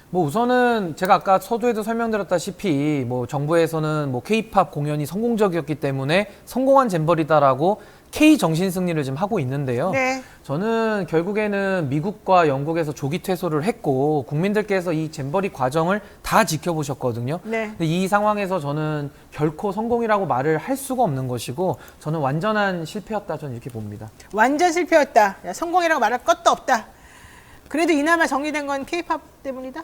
뭐 우선은 제가 아까 서두에도 설명드렸다시피 뭐 정부에서는 뭐 K-팝 공연이 성공적이었기 때문에 성공한 잼버리다라고 K 정신 승리를 지금 하고 있는데요. 네. 저는 결국에는 미국과 영국에서 조기 퇴소를 했고 국민들께서 이 잼버리 과정을 다 지켜보셨거든요. 네. 근데 이 상황에서 저는 결코 성공이라고 말을 할 수가 없는 것이고 저는 완전한 실패였다 저는 이렇게 봅니다. 완전 실패였다. 야, 성공이라고 말할 것도 없다. 그래도 이나마 정리된 건 K-팝 때문이다?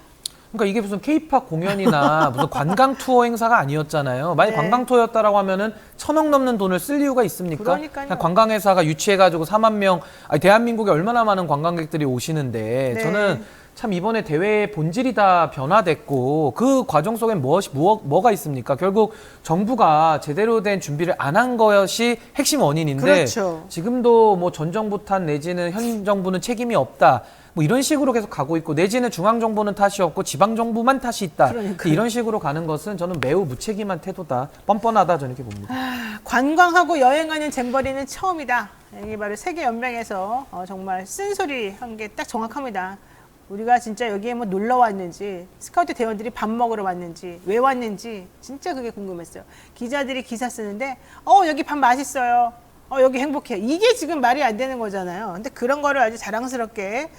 그러니까 이게 무슨 K-팝 공연이나 무슨 관광 투어 행사가 아니었잖아요. 만약 네. 관광 투어였다라고 하면은 1,000억 넘는 돈을 쓸 이유가 있습니까? 그러니까요. 그냥 관광회사가 유치해가지고 4만 명, 대한민국에 얼마나 많은 관광객들이 오시는데 네. 저는 참 이번에 대회의 본질이 다 변화됐고 그 과정 속엔 뭐가 있습니까? 결국 정부가 제대로 된 준비를 안 한 것이 핵심 원인인데 그렇죠. 지금도 뭐 전 정부 탓 내지는 현 정부는 책임이 없다. 뭐 이런 식으로 계속 가고 있고 내지는 중앙 정부는 탓이 없고 지방 정부만 탓이 있다. 그러니까요. 이런 식으로 가는 것은 저는 매우 무책임한 태도다. 뻔뻔하다 저는 이렇게 봅니다. 관광하고 여행하는 잼버리는 처음이다. 이게 바로 세계 연맹에서 정말 쓴소리 한 게 딱 정확합니다. 우리가 진짜 여기에 뭐 놀러 왔는지, 스카우트 대원들이 밥 먹으러 왔는지, 왜 왔는지 진짜 그게 궁금했어요. 기자들이 기사 쓰는데 여기 밥 맛있어요. 여기 행복해. 이게 지금 말이 안 되는 거잖아요. 근데 그런 거를 아주 자랑스럽게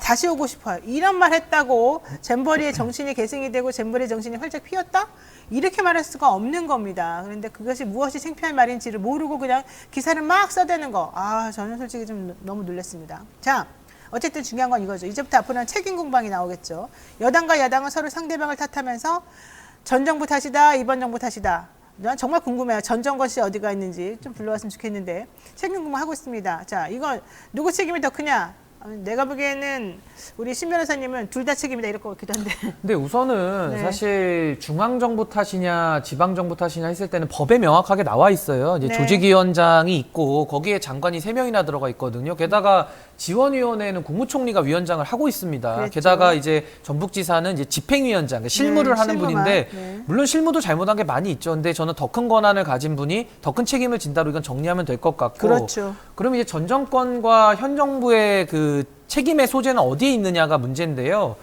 다시 오고 싶어요. 이런 말 했다고 잼버리의 정신이 계승이 되고 잼버리의 정신이 활짝 피었다? 이렇게 말할 수가 없는 겁니다. 그런데 그것이 무엇이 창피한 말인지를 모르고 그냥 기사를 막 써대는 거. 저는 솔직히 좀 너무 놀랐습니다. 자, 어쨌든 중요한 건 이거죠. 이제부터 앞으로는 책임 공방이 나오겠죠. 여당과 야당은 서로 상대방을 탓하면서 전 정부 탓이다, 이번 정부 탓이다. 난 정말 궁금해요. 전 정권이 어디가 있는지 좀 불러왔으면 좋겠는데 책임 공방하고 있습니다. 자, 이건 누구 책임이 더 크냐? 내가 보기에는 우리 신 변호사님은 둘 다 책임이다 이럴 것 같기도 한데. 근데 우선은 네. 사실 중앙정부 탓이냐 지방정부 탓이냐 했을 때는 법에 명확하게 나와 있어요. 이제 네. 조직위원장이 있고 거기에 장관이 3명이나 들어가 있거든요. 게다가 지원위원회는 국무총리가 위원장을 하고 있습니다. 그랬죠. 게다가 이제 전북지사는 이제 집행위원장, 실무를 하는 실무만. 분인데 네. 물론 실무도 잘못한 게 많이 있죠. 근데 저는 더 큰 권한을 가진 분이 더 큰 책임을 진다로 이건 정리하면 될 것 같고. 그렇죠. 그럼 이제 전 정권과 현 정부의 그 책임의 소재는 어디에 있느냐가 문제인데요.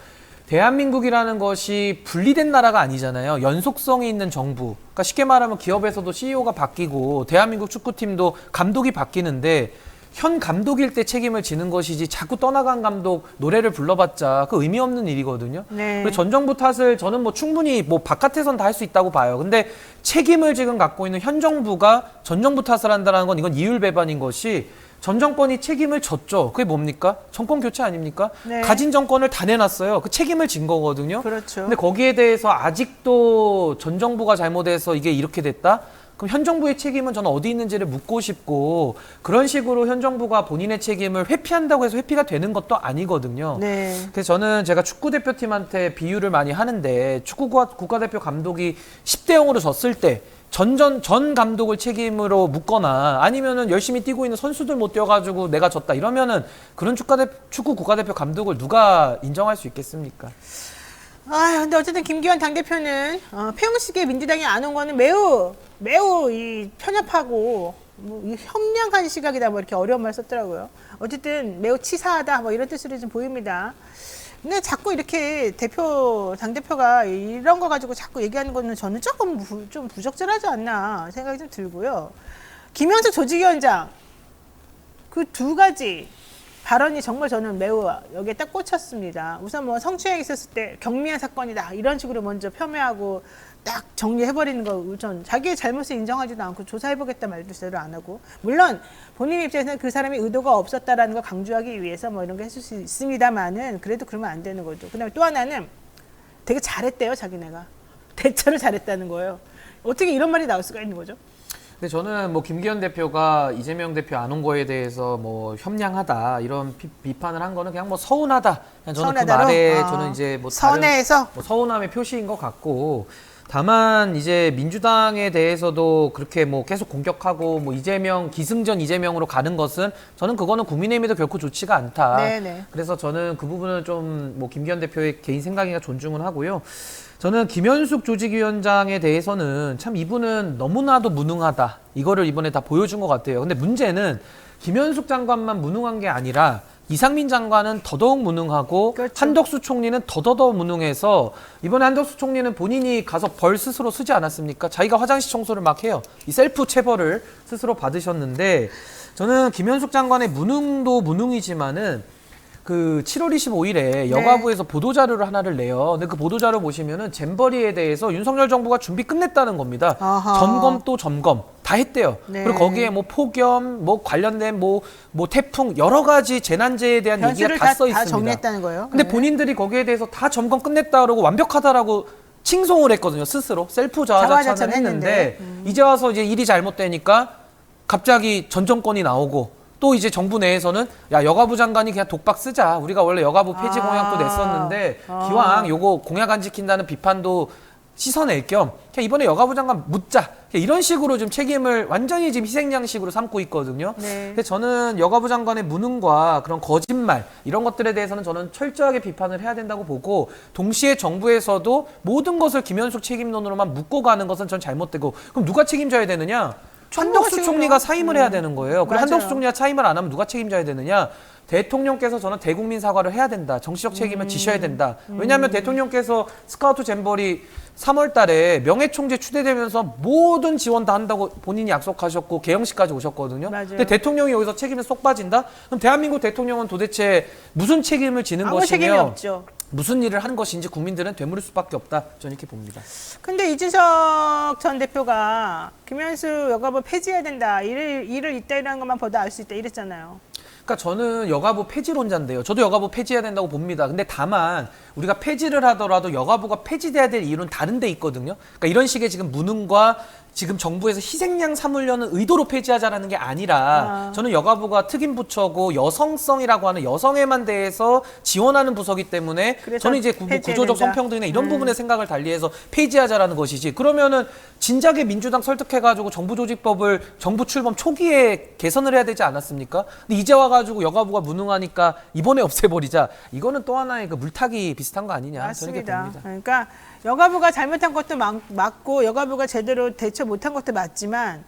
대한민국이라는 것이 분리된 나라가 아니잖아요. 연속성이 있는 정부. 그러니까 쉽게 말하면 기업에서도 CEO가 바뀌고 대한민국 축구팀도 감독이 바뀌는데 현 감독일 때 책임을 지는 것이지 자꾸 떠나간 감독 노래를 불러봤자 그 의미 없는 일이거든요. 네. 그래서 전 정부 탓을 저는 뭐 충분히 뭐 바깥에선 다 할 수 있다고 봐요. 근데 책임을 지금 갖고 있는 현 정부가 전 정부 탓을 한다는 건 이건 이율배반인 것이 전 정권이 책임을 졌죠. 그게 뭡니까? 정권 교체 아닙니까? 네. 가진 정권을 다 내놨어요. 그 책임을 진 거거든요. 그렇죠. 근데 거기에 대해서 아직도 전 정부가 잘못해서 이게 이렇게 됐다? 그럼 현 정부의 책임은 저는 어디 있는지를 묻고 싶고 그런 식으로 현 정부가 본인의 책임을 회피한다고 해서 회피가 되는 것도 아니거든요. 네. 그래서 저는 제가 축구 대표팀한테 비유를 많이 하는데 축구 국가대표 감독이 10대 0으로 졌을 때 전 감독을 책임으로 묻거나 아니면은 열심히 뛰고 있는 선수들 못 뛰어가지고 내가 졌다 이러면은 그런 축구 국가대표 감독을 누가 인정할 수 있겠습니까? 근데 어쨌든 김기현 당대표는 폐용식에 민주당이 안 온 거는 매우 이 편협하고 이 현명한 시각이다 뭐 이렇게 어려운 말 썼더라고요. 어쨌든 매우 치사하다 뭐 이런 뜻으로 좀 보입니다. 근데 자꾸 이렇게 당대표가 이런 거 가지고 자꾸 얘기하는 거는 저는 조금 좀 부적절하지 않나 생각이 좀 들고요. 김현숙 조직위원장 그 두 가지 발언이 정말 저는 매우 여기에 딱 꽂혔습니다. 우선 뭐 성추행이 있었을 때 경미한 사건이다 이런 식으로 먼저 폄훼하고 딱 정리해버리는 거 우선 자기의 잘못을 인정하지도 않고 조사해보겠다 말도 제대로 안 하고 물론 본인 입장에서는 그 사람이 의도가 없었다라는 걸 강조하기 위해서 뭐 이런 거 했을 수 있습니다만은 그래도 그러면 안 되는 거죠. 그다음에 또 하나는 되게 잘했대요 자기네가 대처를 잘했다는 거예요. 어떻게 이런 말이 나올 수가 있는 거죠? 근데 저는 뭐 김기현 대표가 이재명 대표 안 온 거에 대해서 뭐 협량하다 이런 비판을 한 거는 그냥 뭐 서운하다. 그냥 저는 서운하다로? 그 말에 저는 이제 뭐 다른 선회에서 뭐 서운함의 표시인 것 같고 다만 이제 민주당에 대해서도 그렇게 뭐 계속 공격하고 뭐 기승전 이재명으로 가는 것은 저는 그거는 국민의힘에도 결코 좋지가 않다. 네네. 그래서 저는 그 부분은 좀 뭐 김기현 대표의 개인 생각이나 존중은 하고요. 저는 김현숙 조직위원장에 대해서는 참 이분은 너무나도 무능하다. 이거를 이번에 다 보여준 것 같아요. 근데 문제는 김현숙 장관만 무능한 게 아니라 이상민 장관은 더더욱 무능하고 그렇죠. 한덕수 총리는 더더더 무능해서 이번에 한덕수 총리는 본인이 가서 벌 스스로 쓰지 않았습니까? 자기가 화장실 청소를 막 해요. 이 셀프 체벌을 스스로 받으셨는데 저는 김현숙 장관의 무능도 무능이지만은 그 7월 25일에 여가부에서 보도자료를 하나를 내요. 근데 그 보도자료 보시면은 잼버리에 대해서 윤석열 정부가 준비 끝냈다는 겁니다. 아하. 점검 또 점검 다 했대요. 네. 그리고 거기에 뭐 폭염, 뭐 관련된 뭐 태풍 여러 가지 재난재해에 대한 얘기가 변수를 다 써 있습니다. 다 정리했다는 거예요. 근데 네. 본인들이 거기에 대해서 다 점검 끝냈다 그러고 완벽하다라고 칭송을 했거든요. 스스로 셀프 자화자찬을 자화자찬 했는데 했는데. 이제 와서 이제 일이 잘못되니까 갑자기 전 정권이 나오고 또 이제 정부 내에서는 야 여가부 장관이 그냥 독박 쓰자. 우리가 원래 여가부 폐지 공약도 냈었는데 기왕 요거 공약 안 지킨다는 비판도 씻어낼 겸 그냥 이번에 여가부 장관 묻자. 이런 식으로 좀 책임을 완전히 지금 희생양식으로 삼고 있거든요. 네. 근데 저는 여가부 장관의 무능과 그런 거짓말 이런 것들에 대해서는 저는 철저하게 비판을 해야 된다고 보고 동시에 정부에서도 모든 것을 김현숙 책임론으로만 묶고 가는 것은 전 잘못되고 그럼 누가 책임져야 되느냐? 한덕수 총리가 사임을 해야 되는 거예요. 그럼 맞아요. 한덕수 총리가 사임을 안 하면 누가 책임져야 되느냐? 대통령께서 저는 대국민 사과를 해야 된다. 정치적 책임을 지셔야 된다. 왜냐하면 대통령께서 스카우트 잼버리 3월 달에 명예총재 추대되면서 모든 지원 다 한다고 본인이 약속하셨고 개영식까지 오셨거든요. 맞아요. 근데 대통령이 여기서 책임에 쏙 빠진다? 그럼 대한민국 대통령은 도대체 무슨 책임을 지는 아무 책임이 것이며 없죠. 무슨 일을 하는 것인지 국민들은 되물을 수밖에 없다. 저는 이렇게 봅니다. 근데 이준석 전 대표가 김현수 여가부 폐지해야 된다. 일을 이따위라는 것만 보다 알 수 있다. 이랬잖아요. 그러니까 저는 여가부 폐지론자인데요. 저도 여가부 폐지해야 된다고 봅니다. 근데 다만 우리가 폐지를 하더라도 여가부가 폐지돼야 될 이유는 다른 데 있거든요. 그러니까 이런 식의 지금 무능과 지금 정부에서 희생양 삼으려는 의도로 폐지하자라는 게 아니라 저는 여가부가 특임 부처고 여성성이라고 하는 여성에만 대해서 지원하는 부서기 때문에 그래서 저는 이제 폐지해야 구조적 된다. 성평등이나 이런 부분의 생각을 달리해서 폐지하자라는 것이지. 그러면은 진작에 민주당 설득해가지고 정부조직법을 정부 출범 초기에 개선을 해야 되지 않았습니까? 근데 이제 와가지고 여가부가 무능하니까 이번에 없애버리자. 이거는 또 하나의 그 물타기 비슷한 거 아니냐. 저는 이렇게 맞습니다. 봅니다. 그러니까 여가부가 잘못한 것도 맞고 여가부가 제대로 대처 못한 것도 맞지만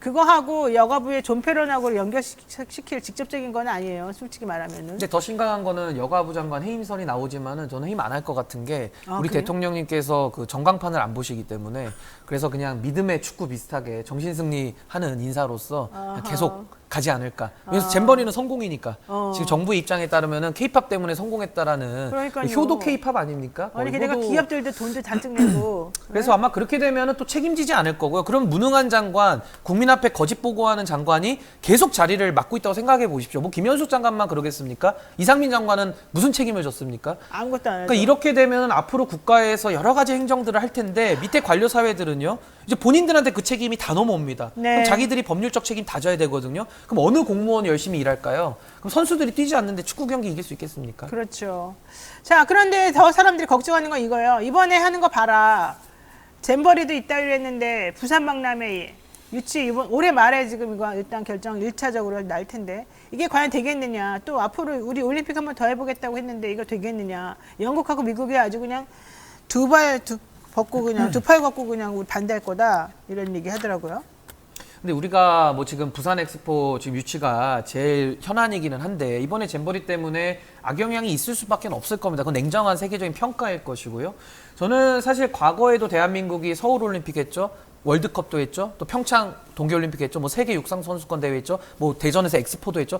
그거하고 여가부의 존폐론하고 연결시킬 직접적인 건 아니에요. 솔직히 말하면은. 근데 더 심각한 거는 여가부 장관 해임설이 나오지만은 저는 해임 안 할 것 같은 게 우리 그래요? 대통령님께서 그 전광판을 안 보시기 때문에 그래서 그냥 믿음의 축구 비슷하게 정신승리하는 인사로서 그냥 계속 가지 않을까. 그래서 잼버리는 성공이니까 지금 정부의 입장에 따르면은 케이팝 때문에 성공했다라는 그러니까요. 효도 케이팝 아닙니까? 아니 게다가 기업들도 돈도 잔뜩 내고. 그래서 아마 그렇게 되면은 또 책임지지 않을 거고요. 그럼 무능한 장관, 국민 앞에 거짓 보고하는 장관이 계속 자리를 맡고 있다고 생각해 보십시오. 뭐 김현숙 장관만 그러겠습니까? 이상민 장관은 무슨 책임을 졌습니까? 아무것도 안 하죠. 그러니까 이렇게 되면 앞으로 국가에서 여러 가지 행정들을 할 텐데 밑에 관료 사회들은요. 이제 본인들한테 그 책임이 다 넘어옵니다. 네. 그럼 자기들이 법률적 책임 다 져야 되거든요. 그럼 어느 공무원이 열심히 일할까요? 그럼 선수들이 뛰지 않는데 축구 경기 이길 수 있겠습니까? 그렇죠. 자, 그런데 더 사람들이 걱정하는 건 이거예요. 이번에 하는 거 봐라. 잼버리도 이따위로 했는데 부산 박람회 유치 이번 올해 말에 지금 이거 일단 결정 1차적으로 날 텐데 이게 과연 되겠느냐. 또 앞으로 우리 올림픽 한번 더 해보겠다고 했는데 이거 되겠느냐. 영국하고 미국이 아주 그냥 두 팔 걷고 그냥 우리 반대할 거다 이런 얘기 하더라고요. 근데 우리가 뭐 지금 부산 엑스포 지금 유치가 제일 현안이기는 한데 이번에 잼버리 때문에 악영향이 있을 수밖에 없을 겁니다. 그건 냉정한 세계적인 평가일 것이고요. 저는 사실 과거에도 대한민국이 서울 올림픽 했죠. 월드컵도 했죠. 또 평창 동계올림픽 했죠. 뭐 세계 육상 선수권 대회 했죠. 뭐 대전에서 엑스포도 했죠.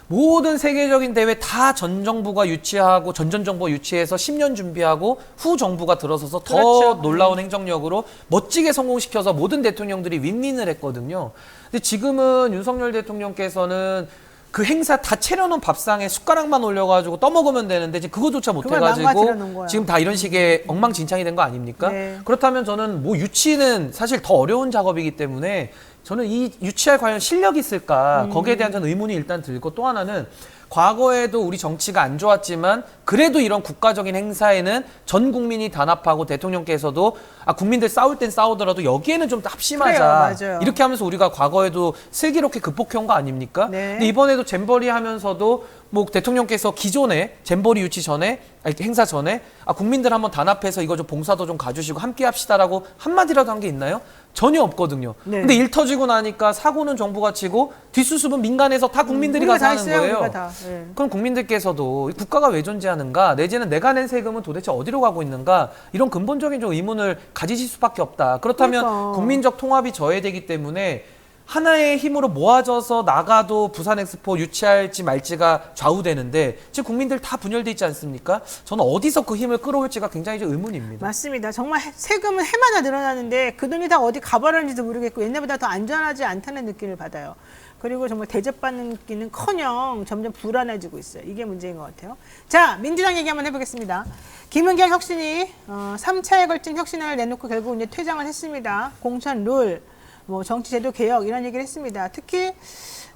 모든 세계적인 대회 다 전 정부가 유치하고 전전 정부가 유치해서 10년 준비하고 후 정부가 들어서서 더 그렇죠. 놀라운 행정력으로 멋지게 성공시켜서 모든 대통령들이 윈윈을 했거든요. 근데 지금은 윤석열 대통령께서는 그 행사 다 차려놓은 밥상에 숟가락만 올려가지고 떠먹으면 되는데 지금 그거조차 그걸 망가뜨려 놓은 못해가지고 거야. 지금 다 이런 식의 엉망진창이 된 거 아닙니까? 네. 그렇다면 저는 뭐 유치는 사실 더 어려운 작업이기 때문에 저는 이 유치할 과연 실력이 있을까 거기에 대한 저는 의문이 일단 들고 또 하나는 과거에도 우리 정치가 안 좋았지만 그래도 이런 국가적인 행사에는 전 국민이 단합하고 대통령께서도 국민들 싸울 땐 싸우더라도 여기에는 좀 합심하자. 그래요, 맞아요. 이렇게 하면서 우리가 과거에도 슬기롭게 극복해온 거 아닙니까? 네. 근데 이번에도 잼버리 하면서도 뭐 대통령께서 기존에 잼버리 유치 전에 행사 전에 국민들 한번 단합해서 이거 좀 봉사도 좀 가주시고 함께 합시다라고 한마디라도 한 게 있나요? 전혀 없거든요. 네. 근데 일 터지고 나니까 사고는 정부가 치고 뒷수습은 민간에서 다 국민들이 우리가 가서 다 하는 했어요, 거예요. 우리가 다. 네. 그럼 국민들께서도 이 국가가 왜 존재하는가 내지는 내가 낸 세금은 도대체 어디로 가고 있는가 이런 근본적인 좀 의문을 가지실 수밖에 없다. 그렇다면 그러니까. 국민적 통합이 저해되기 때문에 하나의 힘으로 모아져서 나가도 부산 엑스포 유치할지 말지가 좌우되는데 지금 국민들 다 분열돼 있지 않습니까? 저는 어디서 그 힘을 끌어올지가 굉장히 좀 의문입니다. 맞습니다. 정말 세금은 해마다 늘어나는데 그 돈이 다 어디 가버렸는지도 모르겠고 옛날보다 더 안전하지 않다는 느낌을 받아요. 그리고 정말 대접받는 느낌은커녕 점점 불안해지고 있어요. 이게 문제인 것 같아요. 자, 민주당 얘기 한번 해보겠습니다. 김은경 혁신이 3차에 걸친 혁신안을 내놓고 결국 이제 퇴장을 했습니다. 공천 룰, 뭐 정치제도 개혁 이런 얘기를 했습니다. 특히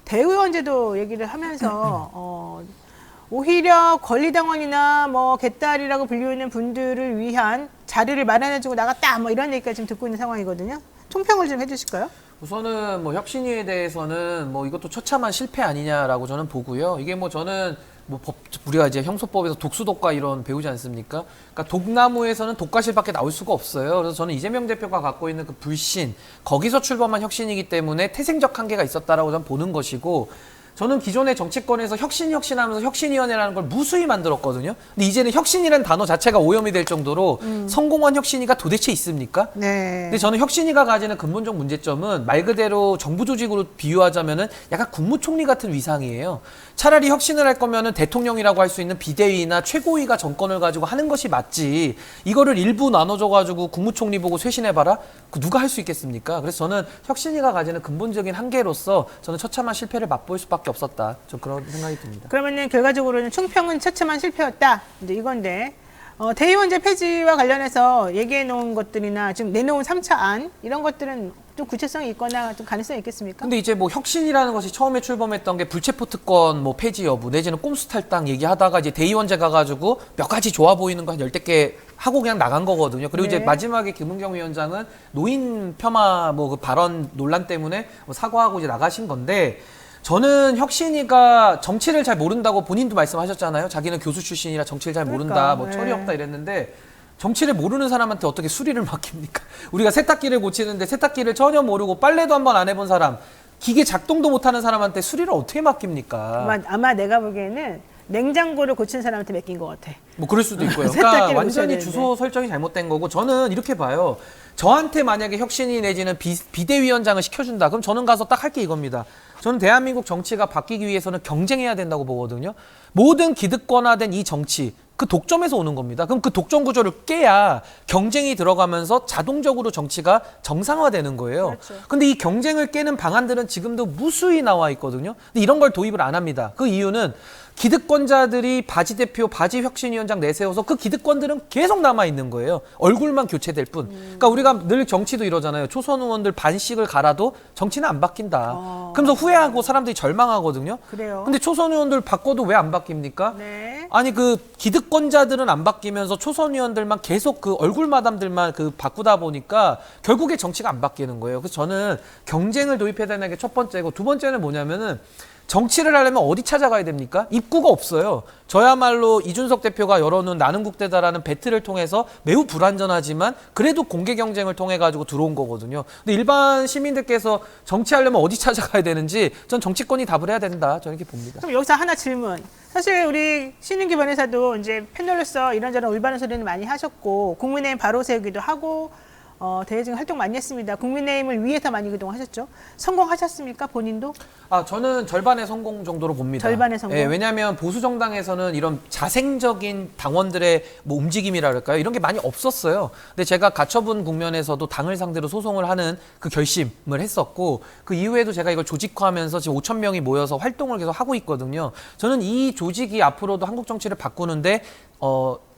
대의원제도 얘기를 하면서 오히려 권리당원이나 뭐 개딸이라고 불리는 분들을 위한 자리를 마련해주고 나갔다 뭐 이런 얘기까지 지금 듣고 있는 상황이거든요. 총평을 좀 해주실까요? 우선은 뭐 혁신위에 대해서는 뭐 이것도 처참한 실패 아니냐라고 저는 보고요. 이게 뭐 저는 뭐 우리가 이제 형소법에서 독수독과 이런 배우지 않습니까? 그러니까 독나무에서는 독과실밖에 나올 수가 없어요. 그래서 저는 이재명 대표가 갖고 있는 그 불신 거기서 출범한 혁신이기 때문에 태생적 한계가 있었다라고 저는 보는 것이고 저는 기존의 정치권에서 혁신하면서 혁신위원회라는 걸 무수히 만들었거든요. 근데 이제는 혁신이라는 단어 자체가 오염이 될 정도로 성공한 혁신위가 도대체 있습니까? 네. 근데 저는 혁신위가 가지는 근본적 문제점은 말 그대로 정부 조직으로 비유하자면은 약간 국무총리 같은 위상이에요. 차라리 혁신을 할 거면은 대통령이라고 할 수 있는 비대위나 최고위가 정권을 가지고 하는 것이 맞지. 이거를 일부 나눠줘가지고 국무총리 보고 쇄신해봐라? 그 누가 할 수 있겠습니까? 그래서 저는 혁신위가 가지는 근본적인 한계로서 저는 처참한 실패를 맛볼 수밖에 없었다. 좀 그런 생각이 듭니다. 그러면은 결과적으로는 총평은 처참한 실패였다. 이제 이건데 대의원제 폐지와 관련해서 얘기해 놓은 것들이나 지금 내놓은 3차 안 이런 것들은 좀 구체성이 있거나 좀 가능성이 있겠습니까? 근데 이제 뭐 혁신이라는 것이 처음에 출범했던 게 불체포 특권 뭐 폐지 여부 내지는 꼼수 탈당 얘기하다가 이제 대의원제 가가지고 몇 가지 좋아 보이는 거 한 10개 하고 그냥 나간 거거든요. 그리고 네. 이제 마지막에 김은경 위원장은 노인 폄하 뭐 그 발언 논란 때문에 뭐 사과하고 이제 나가신 건데 저는 혁신이가 정치를 잘 모른다고 본인도 말씀하셨잖아요. 자기는 교수 출신이라 정치를 잘 모른다, 그러니까, 뭐 네. 철이 없다 이랬는데 정치를 모르는 사람한테 어떻게 수리를 맡깁니까? 우리가 세탁기를 고치는데 세탁기를 전혀 모르고 빨래도 한번 안 해본 사람, 기계 작동도 못하는 사람한테 수리를 어떻게 맡깁니까? 아마 내가 보기에는 냉장고를 고친 사람한테 맡긴 것 같아. 뭐 그럴 수도 있고요. 세탁기를 그러니까 고쳐야 완전히 되는데. 주소 설정이 잘못된 거고 저는 이렇게 봐요. 저한테 만약에 혁신이 내지는 비대위원장을 시켜준다. 그럼 저는 가서 딱 할 게 이겁니다. 저는 대한민국 정치가 바뀌기 위해서는 경쟁해야 된다고 보거든요. 모든 기득권화된 이 정치, 그 독점에서 오는 겁니다. 그럼 그 독점 구조를 깨야 경쟁이 들어가면서 자동적으로 정치가 정상화되는 거예요. 그렇죠. 근데 이 경쟁을 깨는 방안들은 지금도 무수히 나와 있거든요. 근데 이런 걸 도입을 안 합니다. 그 이유는 기득권자들이 바지 대표, 바지 혁신위원장 내세워서 그 기득권들은 계속 남아 있는 거예요. 얼굴만 교체될 뿐. 그러니까 우리가 늘 정치도 이러잖아요. 초선 의원들 반씩을 갈아도 정치는 안 바뀐다. 그러면서 후회하고 사람들이 절망하거든요. 그래요. 근데 초선 의원들 바꿔도 왜 안 바뀝니까? 네. 아니 그 기득권자들은 안 바뀌면서 초선 의원들만 계속 그 얼굴 마담들만 그 바꾸다 보니까 결국에 정치가 안 바뀌는 거예요. 그래서 저는 경쟁을 도입해야 되는 게 첫 번째고 두 번째는 뭐냐면은 정치를 하려면 어디 찾아가야 됩니까? 입구가 없어요. 저야말로 이준석 대표가 열어놓은 나는 국대다라는 배틀을 통해서 매우 불안전하지만 그래도 공개 경쟁을 통해 가지고 들어온 거거든요. 근데 일반 시민들께서 정치하려면 어디 찾아가야 되는지 전 정치권이 답을 해야 된다. 저는 이렇게 봅니다. 그럼 여기서 하나 질문. 사실 우리 신윤기 변호사도 이제 패널로서 이런저런 올바른 소리는 많이 하셨고 국민의힘 바로 세우기도 하고 대외적인 활동 많이 했습니다. 국민의힘을 위해서 많이 그동안 하셨죠. 성공하셨습니까? 본인도? 저는 절반의 성공 정도로 봅니다. 절반의 성공? 예, 왜냐하면 보수 정당에서는 이런 자생적인 당원들의 뭐 움직임이라 그럴까요? 이런 게 많이 없었어요. 근데 제가 가처분 국면에서도 당을 상대로 소송을 하는 그 결심을 했었고 그 이후에도 제가 이걸 조직화하면서 지금 5천 명이 모여서 활동을 계속 하고 있거든요. 저는 이 조직이 앞으로도 한국 정치를 바꾸는데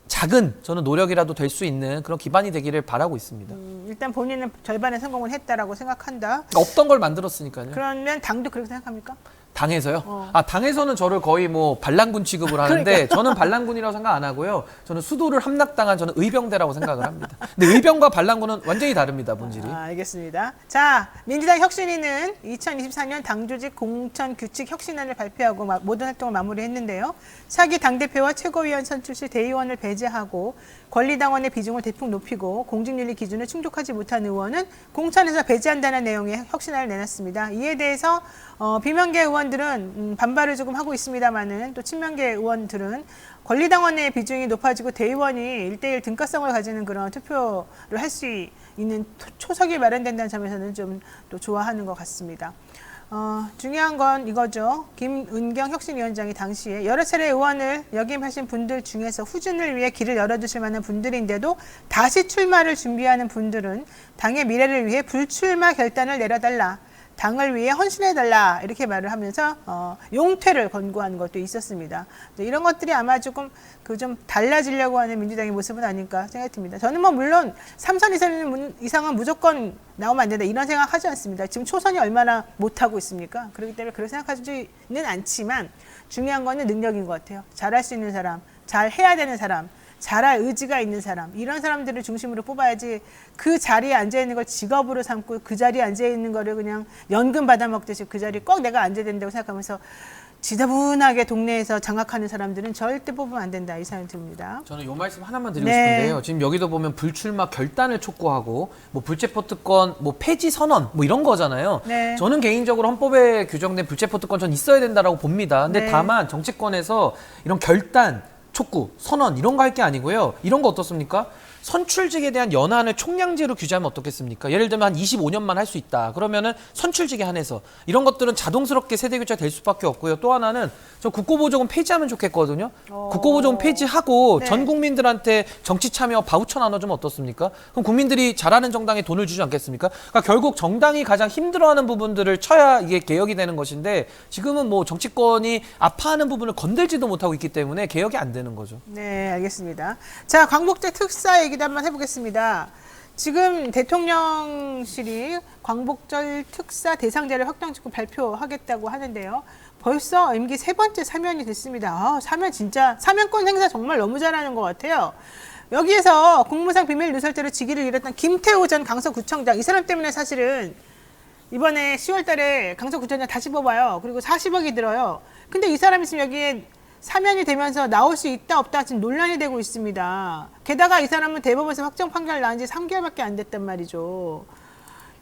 작은 저는 노력이라도 될 수 있는 그런 기반이 되기를 바라고 있습니다. 일단 본인은 절반의 성공을 했다라고 생각한다. 그러니까 없던 걸 만들었으니까요. 그러면 당도 그렇게 생각합니까? 당에서요? 당에서는 저를 거의 뭐 반란군 취급을 하는데 그러니까. 저는 반란군이라고 생각 안 하고요. 저는 수도를 함락당한 저는 의병대라고 생각을 합니다. 근데 의병과 반란군은 완전히 다릅니다, 본질이. 알겠습니다. 자, 민주당 혁신위는 2024년 당조직 공천 규칙 혁신안을 발표하고 모든 활동을 마무리했는데요. 차기 당대표와 최고위원 선출 시 대의원을 배제하고 권리당원의 비중을 대폭 높이고 공직윤리 기준을 충족하지 못한 의원은 공천에서 배제한다는 내용의 혁신안을 내놨습니다. 이에 대해서 비명계 의원들은 반발을 조금 하고 있습니다만은 또 친명계 의원들은 권리당원의 비중이 높아지고 대의원이 1대1 등가성을 가지는 그런 투표를 할 수 있는 초석이 마련된다는 점에서는 좀 또 좋아하는 것 같습니다. 중요한 건 이거죠. 김은경 혁신위원장이 당시에 여러 차례 의원을 역임하신 분들 중에서 후준을 위해 길을 열어주실 만한 분들인데도 다시 출마를 준비하는 분들은 당의 미래를 위해 불출마 결단을 내려달라. 당을 위해 헌신해달라 이렇게 말을 하면서 용퇴를 권고하는 것도 있었습니다. 이런 것들이 아마 조금 좀 달라지려고 하는 민주당의 모습은 아닐까 생각이 듭니다. 저는 뭐 물론 3선 이상은 무조건 나오면 안 된다 이런 생각 하지 않습니다. 지금 초선이 얼마나 못하고 있습니까? 그렇기 때문에 그렇게 생각하지는 않지만 중요한 거는 능력인 것 같아요. 잘할 수 있는 사람, 잘 해야 되는 사람, 잘할 의지가 있는 사람 이런 사람들을 중심으로 뽑아야지 그 자리에 앉아있는 걸 직업으로 삼고 그 자리에 앉아있는 거를 그냥 연금 받아먹듯이 그 자리에 꼭 내가 앉아야 된다고 생각하면서 지저분하게 동네에서 장악하는 사람들은 절대 뽑으면 안 된다 이 생각이 듭니다. 저는 요 말씀 하나만 드리고 네. 싶은데요. 지금 여기도 보면 불출마 결단을 촉구하고 뭐 불체포 특권, 뭐 폐지 선언 뭐 이런 거잖아요. 네. 저는 개인적으로 헌법에 규정된 불체포 특권 전 있어야 된다라고 봅니다. 근데 네. 다만 정치권에서 이런 결단, 촉구, 선언 이런 거 할 게 아니고요. 이런 거 어떻습니까? 선출직에 대한 연한을 총량제로 규제하면 어떻겠습니까? 예를 들면 한 25년만 할 수 있다. 그러면은 선출직에 한해서 이런 것들은 자동스럽게 세대 교체가 될 수밖에 없고요. 또 하나는 저 국고보조금 폐지하면 좋겠거든요. 국고보조금 폐지하고 네. 전 국민들한테 정치 참여 바우처 나눠주면 어떻습니까? 그럼 국민들이 잘하는 정당에 돈을 주지 않겠습니까? 그러니까 결국 정당이 가장 힘들어하는 부분들을 쳐야 이게 개혁이 되는 것인데 지금은 뭐 정치권이 아파하는 부분을 건들지도 못하고 있기 때문에 개혁이 안 되는 거죠. 네, 알겠습니다. 자, 광복절 특사 얘기도 한번 해보겠습니다. 지금 대통령실이 광복절 특사 대상자를 확정짓고 발표하겠다고 하는데요. 벌써 임기 3번째 사면이 됐습니다. 사면 진짜 사면권 행사 정말 너무 잘하는 것 같아요. 여기에서 공무상 비밀 누설죄로 직위를 잃었던 김태호 전 강서구청장, 이 사람 때문에 사실은 이번에 10월 달에 강서구청장 다시 뽑아요. 그리고 40억이 들어요. 근데 이 사람이 지금 여기에 사면이 되면서 나올 수 있다 없다 지금 논란이 되고 있습니다. 게다가 이 사람은 대법원에서 확정 판결 나온 지 3개월밖에 안 됐단 말이죠.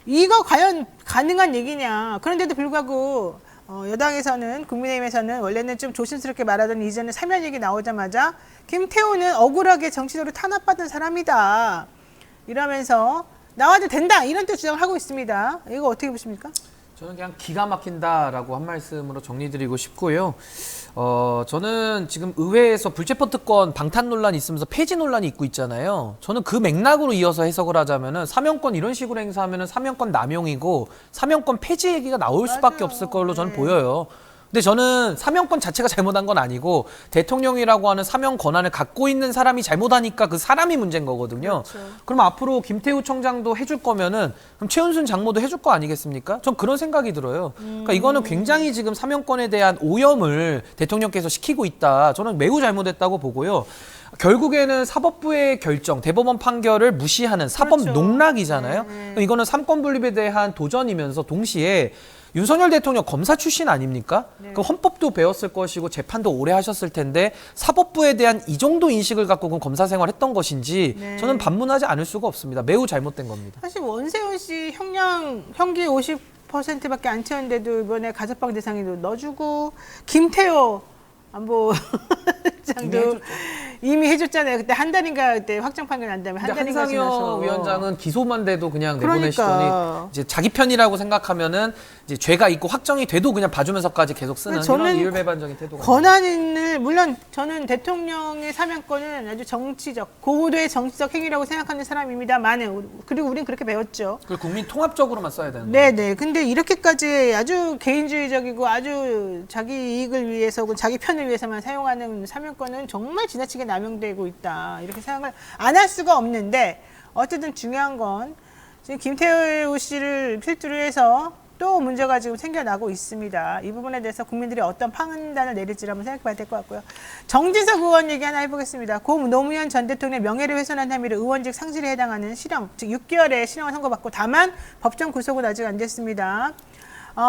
이거 과연 가능한 얘기냐. 그런데도 불구하고 여당에서는, 국민의힘에서는 원래는 좀 조심스럽게 말하던 이전에 사면 얘기 나오자마자 김태호는 억울하게 정치적으로 탄압받은 사람이다 이러면서 나와도 된다 이런 또 주장을 하고 있습니다. 이거 어떻게 보십니까? 저는 그냥 기가 막힌다라고 한 말씀으로 정리드리고 싶고요. 저는 지금 의회에서 불체포 특권 방탄 논란이 있으면서 폐지 논란이 있고 있잖아요. 저는 그 맥락으로 이어서 해석을 하자면은 사면권 이런 식으로 행사하면은 사면권 남용이고 사면권 폐지 얘기가 나올 수밖에 맞아요. 없을 걸로 저는 네. 보여요. 근데 저는 사면권 자체가 잘못한 건 아니고 대통령이라고 하는 사면 권한을 갖고 있는 사람이 잘못하니까 그 사람이 문제인 거거든요. 그렇죠. 그럼 앞으로 김태우 청장도 해줄 거면은 그럼 최은순 장모도 해줄 거 아니겠습니까? 전 그런 생각이 들어요. 그러니까 이거는 굉장히 지금 사면권에 대한 오염을 대통령께서 시키고 있다. 저는 매우 잘못했다고 보고요. 결국에는 사법부의 결정, 대법원 판결을 무시하는 사법 그렇죠. 농락이잖아요. 네. 그럼 이거는 삼권 분립에 대한 도전이면서 동시에 윤석열 대통령 검사 출신 아닙니까? 네. 그 헌법도 배웠을 것이고 재판도 오래 하셨을 텐데 사법부에 대한 이 정도 인식을 갖고 그 검사 생활했던 것인지 네. 저는 반문하지 않을 수가 없습니다. 매우 잘못된 겁니다. 사실 원세훈 씨 형기 50%밖에 안 채웠는데도 이번에 가석방 대상에도 넣어주고 김태호 안보장도 이미 해줬잖아요. 그때 한 달인가 그때 확정 판결 난 다음에 한 근데 달인가 지나서 한상혁 위원장은 기소만 돼도 그냥 그러니까. 내보내시더니 이제 자기 편이라고 생각하면은 이제 죄가 있고 확정이 돼도 그냥 봐주면서까지 계속 쓰는 저는 이런 이율배반적인 태도가 권한을 물론 저는 대통령의 사면권은 아주 정치적 고도의 정치적 행위라고 생각하는 사람입니다만 그리고 우린 그렇게 배웠죠. 그걸 국민 통합적으로만 써야 되는 거예요. 네네. 근데 이렇게까지 아주 개인주의적이고 아주 자기 이익을 위해서 혹은 자기 편을 위해서만 사용하는 사면권은 정말 지나치게 남용되고 있다. 이렇게 생각을 안 할 수가 없는데 어쨌든 중요한 건 지금 김태우 씨를 필두로 해서 또 문제가 지금 생겨나고 있습니다. 이 부분에 대해서 국민들이 어떤 판단을 내릴지를 한번 생각해봐야 될 것 같고요. 정진석 의원 얘기 하나 해보겠습니다. 고 노무현 전 대통령의 명예를 훼손한 혐의로 의원직 상실에 해당하는 실형, 즉 6개월의 실형을 선고받고 다만 법정 구속은 아직 안 됐습니다.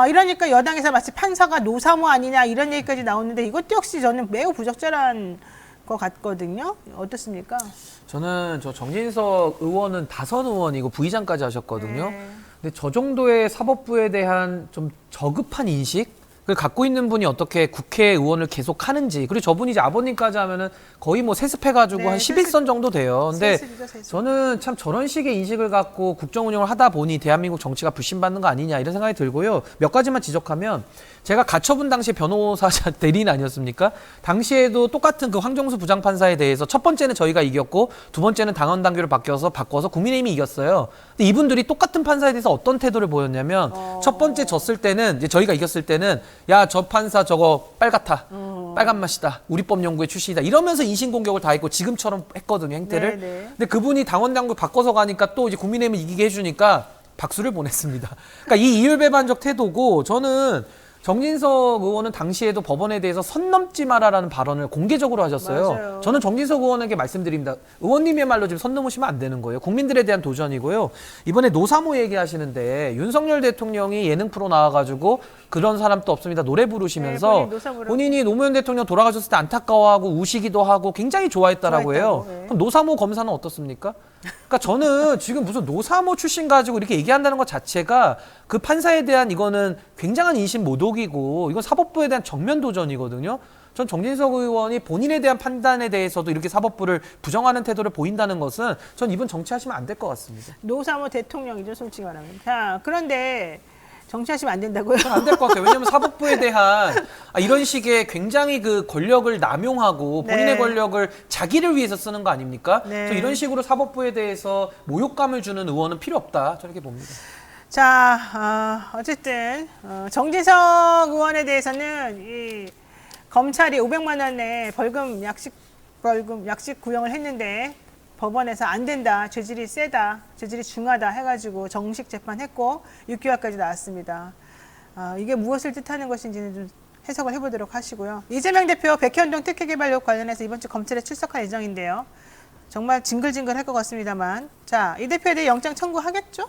이러니까 여당에서 마치 판사가 노사모 아니냐 이런 얘기까지 나오는데 이것도 역시 저는 매우 부적절한 것 같거든요. 어떻습니까? 저는 저 정진석 의원은 다선 의원이고 부의장까지 하셨거든요. 네. 근데 저 정도의 사법부에 대한 좀 저급한 인식을 갖고 있는 분이 어떻게 국회의원을 계속 하는지, 그리고 저분이 이제 아버님까지 하면은 거의 뭐 세습해가지고 네, 한 11선 정도 돼요. 근데 세습이죠, 세습. 저는 참 저런 식의 인식을 갖고 국정 운영을 하다 보니 대한민국 정치가 불신받는 거 아니냐 이런 생각이 들고요. 몇 가지만 지적하면 제가 가처분 당시 변호사 대리인 아니었습니까? 당시에도 똑같은 그 황정수 부장판사에 대해서 첫 번째는 저희가 이겼고 두 번째는 당원 당규를 바꿔서 국민의힘이 이겼어요. 근데 이분들이 똑같은 판사에 대해서 어떤 태도를 보였냐면 첫 번째 졌을 때는 이제 저희가 이겼을 때는 야, 저 판사 저거 빨갛다. 빨간 맛이다. 우리 법 연구회 출신이다. 이러면서 인신공격을 다 했고 지금처럼 했거든요, 행태를. 네네. 근데 그분이 당원 당규 바꿔서 가니까 또 이제 국민의힘을 이기게 해주니까 박수를 보냈습니다. 그러니까 이 이율배반적 태도고 저는 정진석 의원은 당시에도 법원에 대해서 선 넘지 마라라는 발언을 공개적으로 하셨어요. 맞아요. 저는 정진석 의원에게 말씀드립니다. 의원님이야말로 지금 선 넘으시면 안 되는 거예요. 국민들에 대한 도전이고요. 이번에 노사모 얘기하시는데 윤석열 대통령이 예능 프로 나와가지고 그런 사람도 없습니다. 노래 부르시면서 네, 본인 노사 부르고. 본인이 노무현 대통령 돌아가셨을 때 안타까워하고 우시기도 하고 굉장히 좋아했다라고 해요. 좋아했다고, 네. 그럼 노사모 검사는 어떻습니까? 그러니까 저는 지금 무슨 노사모 출신 가지고 이렇게 얘기한다는 것 자체가 그 판사에 대한 이거는 굉장한 인신 모독이고 이건 사법부에 대한 정면 도전이거든요. 전 정진석 의원이 본인에 대한 판단에 대해서도 이렇게 사법부를 부정하는 태도를 보인다는 것은 전 이분 정치하시면 안 될 것 같습니다. 노사모 대통령이죠, 솔직히 말하면. 자, 그런데 정치하시면 안 된다고요? 안 될 것 같아요. 왜냐하면 사법부에 대한 이런 식의 굉장히 그 권력을 남용하고 본인의 네. 권력을 자기를 위해서 쓰는 거 아닙니까? 네. 그래서 이런 식으로 사법부에 대해서 모욕감을 주는 의원은 필요 없다. 저는 이렇게 봅니다. 자, 어쨌든 정진석 의원에 대해서는 이 검찰이 500만 원의 벌금, 약식 구형을 했는데 법원에서 안 된다, 죄질이 세다, 죄질이 중하다 해가지고 정식 재판했고 6개월까지 나왔습니다. 이게 무엇을 뜻하는 것인지는 좀 해석을 해보도록 하시고요. 이재명 대표 백현동 특혜개발역 관련해서 이번 주 검찰에 출석할 예정인데요. 정말 징글징글할 것 같습니다만, 자, 이 대표에 대해 영장 청구하겠죠?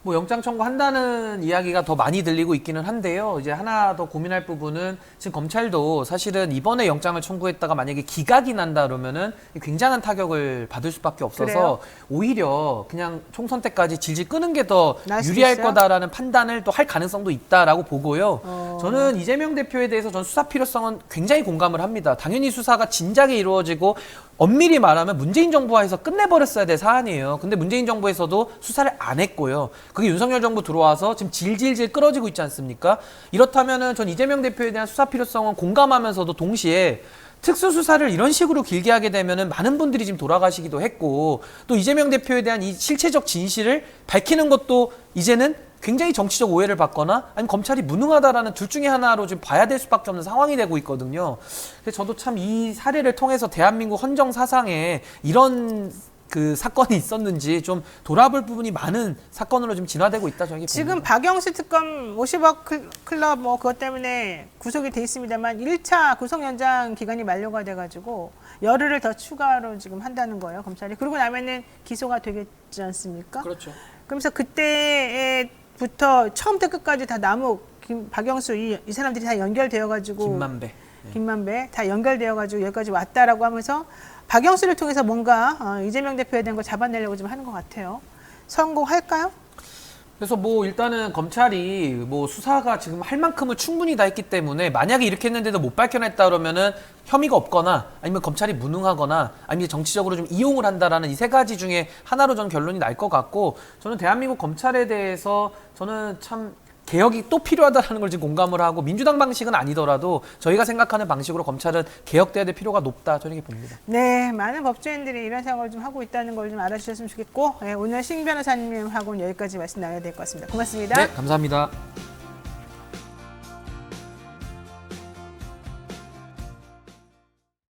뭐 영장 청구한다는 이야기가 더 많이 들리고 있기는 한데요. 이제 하나 더 고민할 부분은 지금 검찰도 사실은 이번에 영장을 청구했다가 만약에 기각이 난다 그러면은 굉장한 타격을 받을 수밖에 없어서 그래요? 오히려 그냥 총선 때까지 질질 끄는 게 더 날 수도 유리할 있어요? 거다라는 판단을 또 할 가능성도 있다라고 보고요. 저는 이재명 대표에 대해서 전 수사 필요성은 굉장히 공감을 합니다. 당연히 수사가 진작에 이루어지고 엄밀히 말하면 문재인 정부 하에서 끝내버렸어야 될 사안이에요. 근데 문재인 정부에서도 수사를 안 했고요. 그게 윤석열 정부 들어와서 지금 질질질 끌어지고 있지 않습니까? 이렇다면은 전 이재명 대표에 대한 수사 필요성은 공감하면서도 동시에 특수수사를 이런 식으로 길게 하게 되면은 많은 분들이 지금 돌아가시기도 했고 또 이재명 대표에 대한 이 실체적 진실을 밝히는 것도 이제는 굉장히 정치적 오해를 받거나 아니면 검찰이 무능하다라는 둘 중에 하나로 지금 봐야 될 수밖에 없는 상황이 되고 있거든요. 그래서 저도 참 이 사례를 통해서 대한민국 헌정 사상에 이런 그 사건이 있었는지 좀 돌아볼 부분이 많은 사건으로 지금 진화되고 있다 저는 이렇게 지금 봅니다. 박영수 특검 50억 클럽 뭐 그것 때문에 구속이 돼 있습니다만 1차 구속 연장 기간이 만료가 돼가지고 열흘을 더 추가로 지금 한다는 거예요, 검찰이. 그러고 나면은 기소가 되겠지 않습니까? 그렇죠. 그러면서 그때부터 처음부터 끝까지 다 박영수 이 사람들이 다 연결되어가지고 김만배. 김만배 다 연결되어가지고 여기까지 왔다라고 하면서 박영수를 통해서 뭔가 이재명 대표에 대한 걸 잡아내려고 좀 하는 것 같아요. 성공할까요? 그래서 뭐 일단은 검찰이 뭐 수사가 지금 할 만큼을 충분히 다 했기 때문에 만약에 이렇게 했는데도 못 밝혀냈다 그러면은 혐의가 없거나 아니면 검찰이 무능하거나 아니면 정치적으로 좀 이용을 한다라는 이 세 가지 중에 하나로 저는 결론이 날 것 같고 저는 대한민국 검찰에 대해서 저는 참 개혁이 또 필요하다는 걸 지금 공감을 하고 민주당 방식은 아니더라도 저희가 생각하는 방식으로 검찰은 개혁돼야 될 필요가 높다 저는 이렇게 봅니다. 네, 많은 법조인들이 이런 생각을 좀 하고 있다는 걸 좀 알아주셨으면 좋겠고 오늘 신 변호사님하고는 여기까지 말씀 나눠야 될 것 같습니다. 고맙습니다. 네, 감사합니다.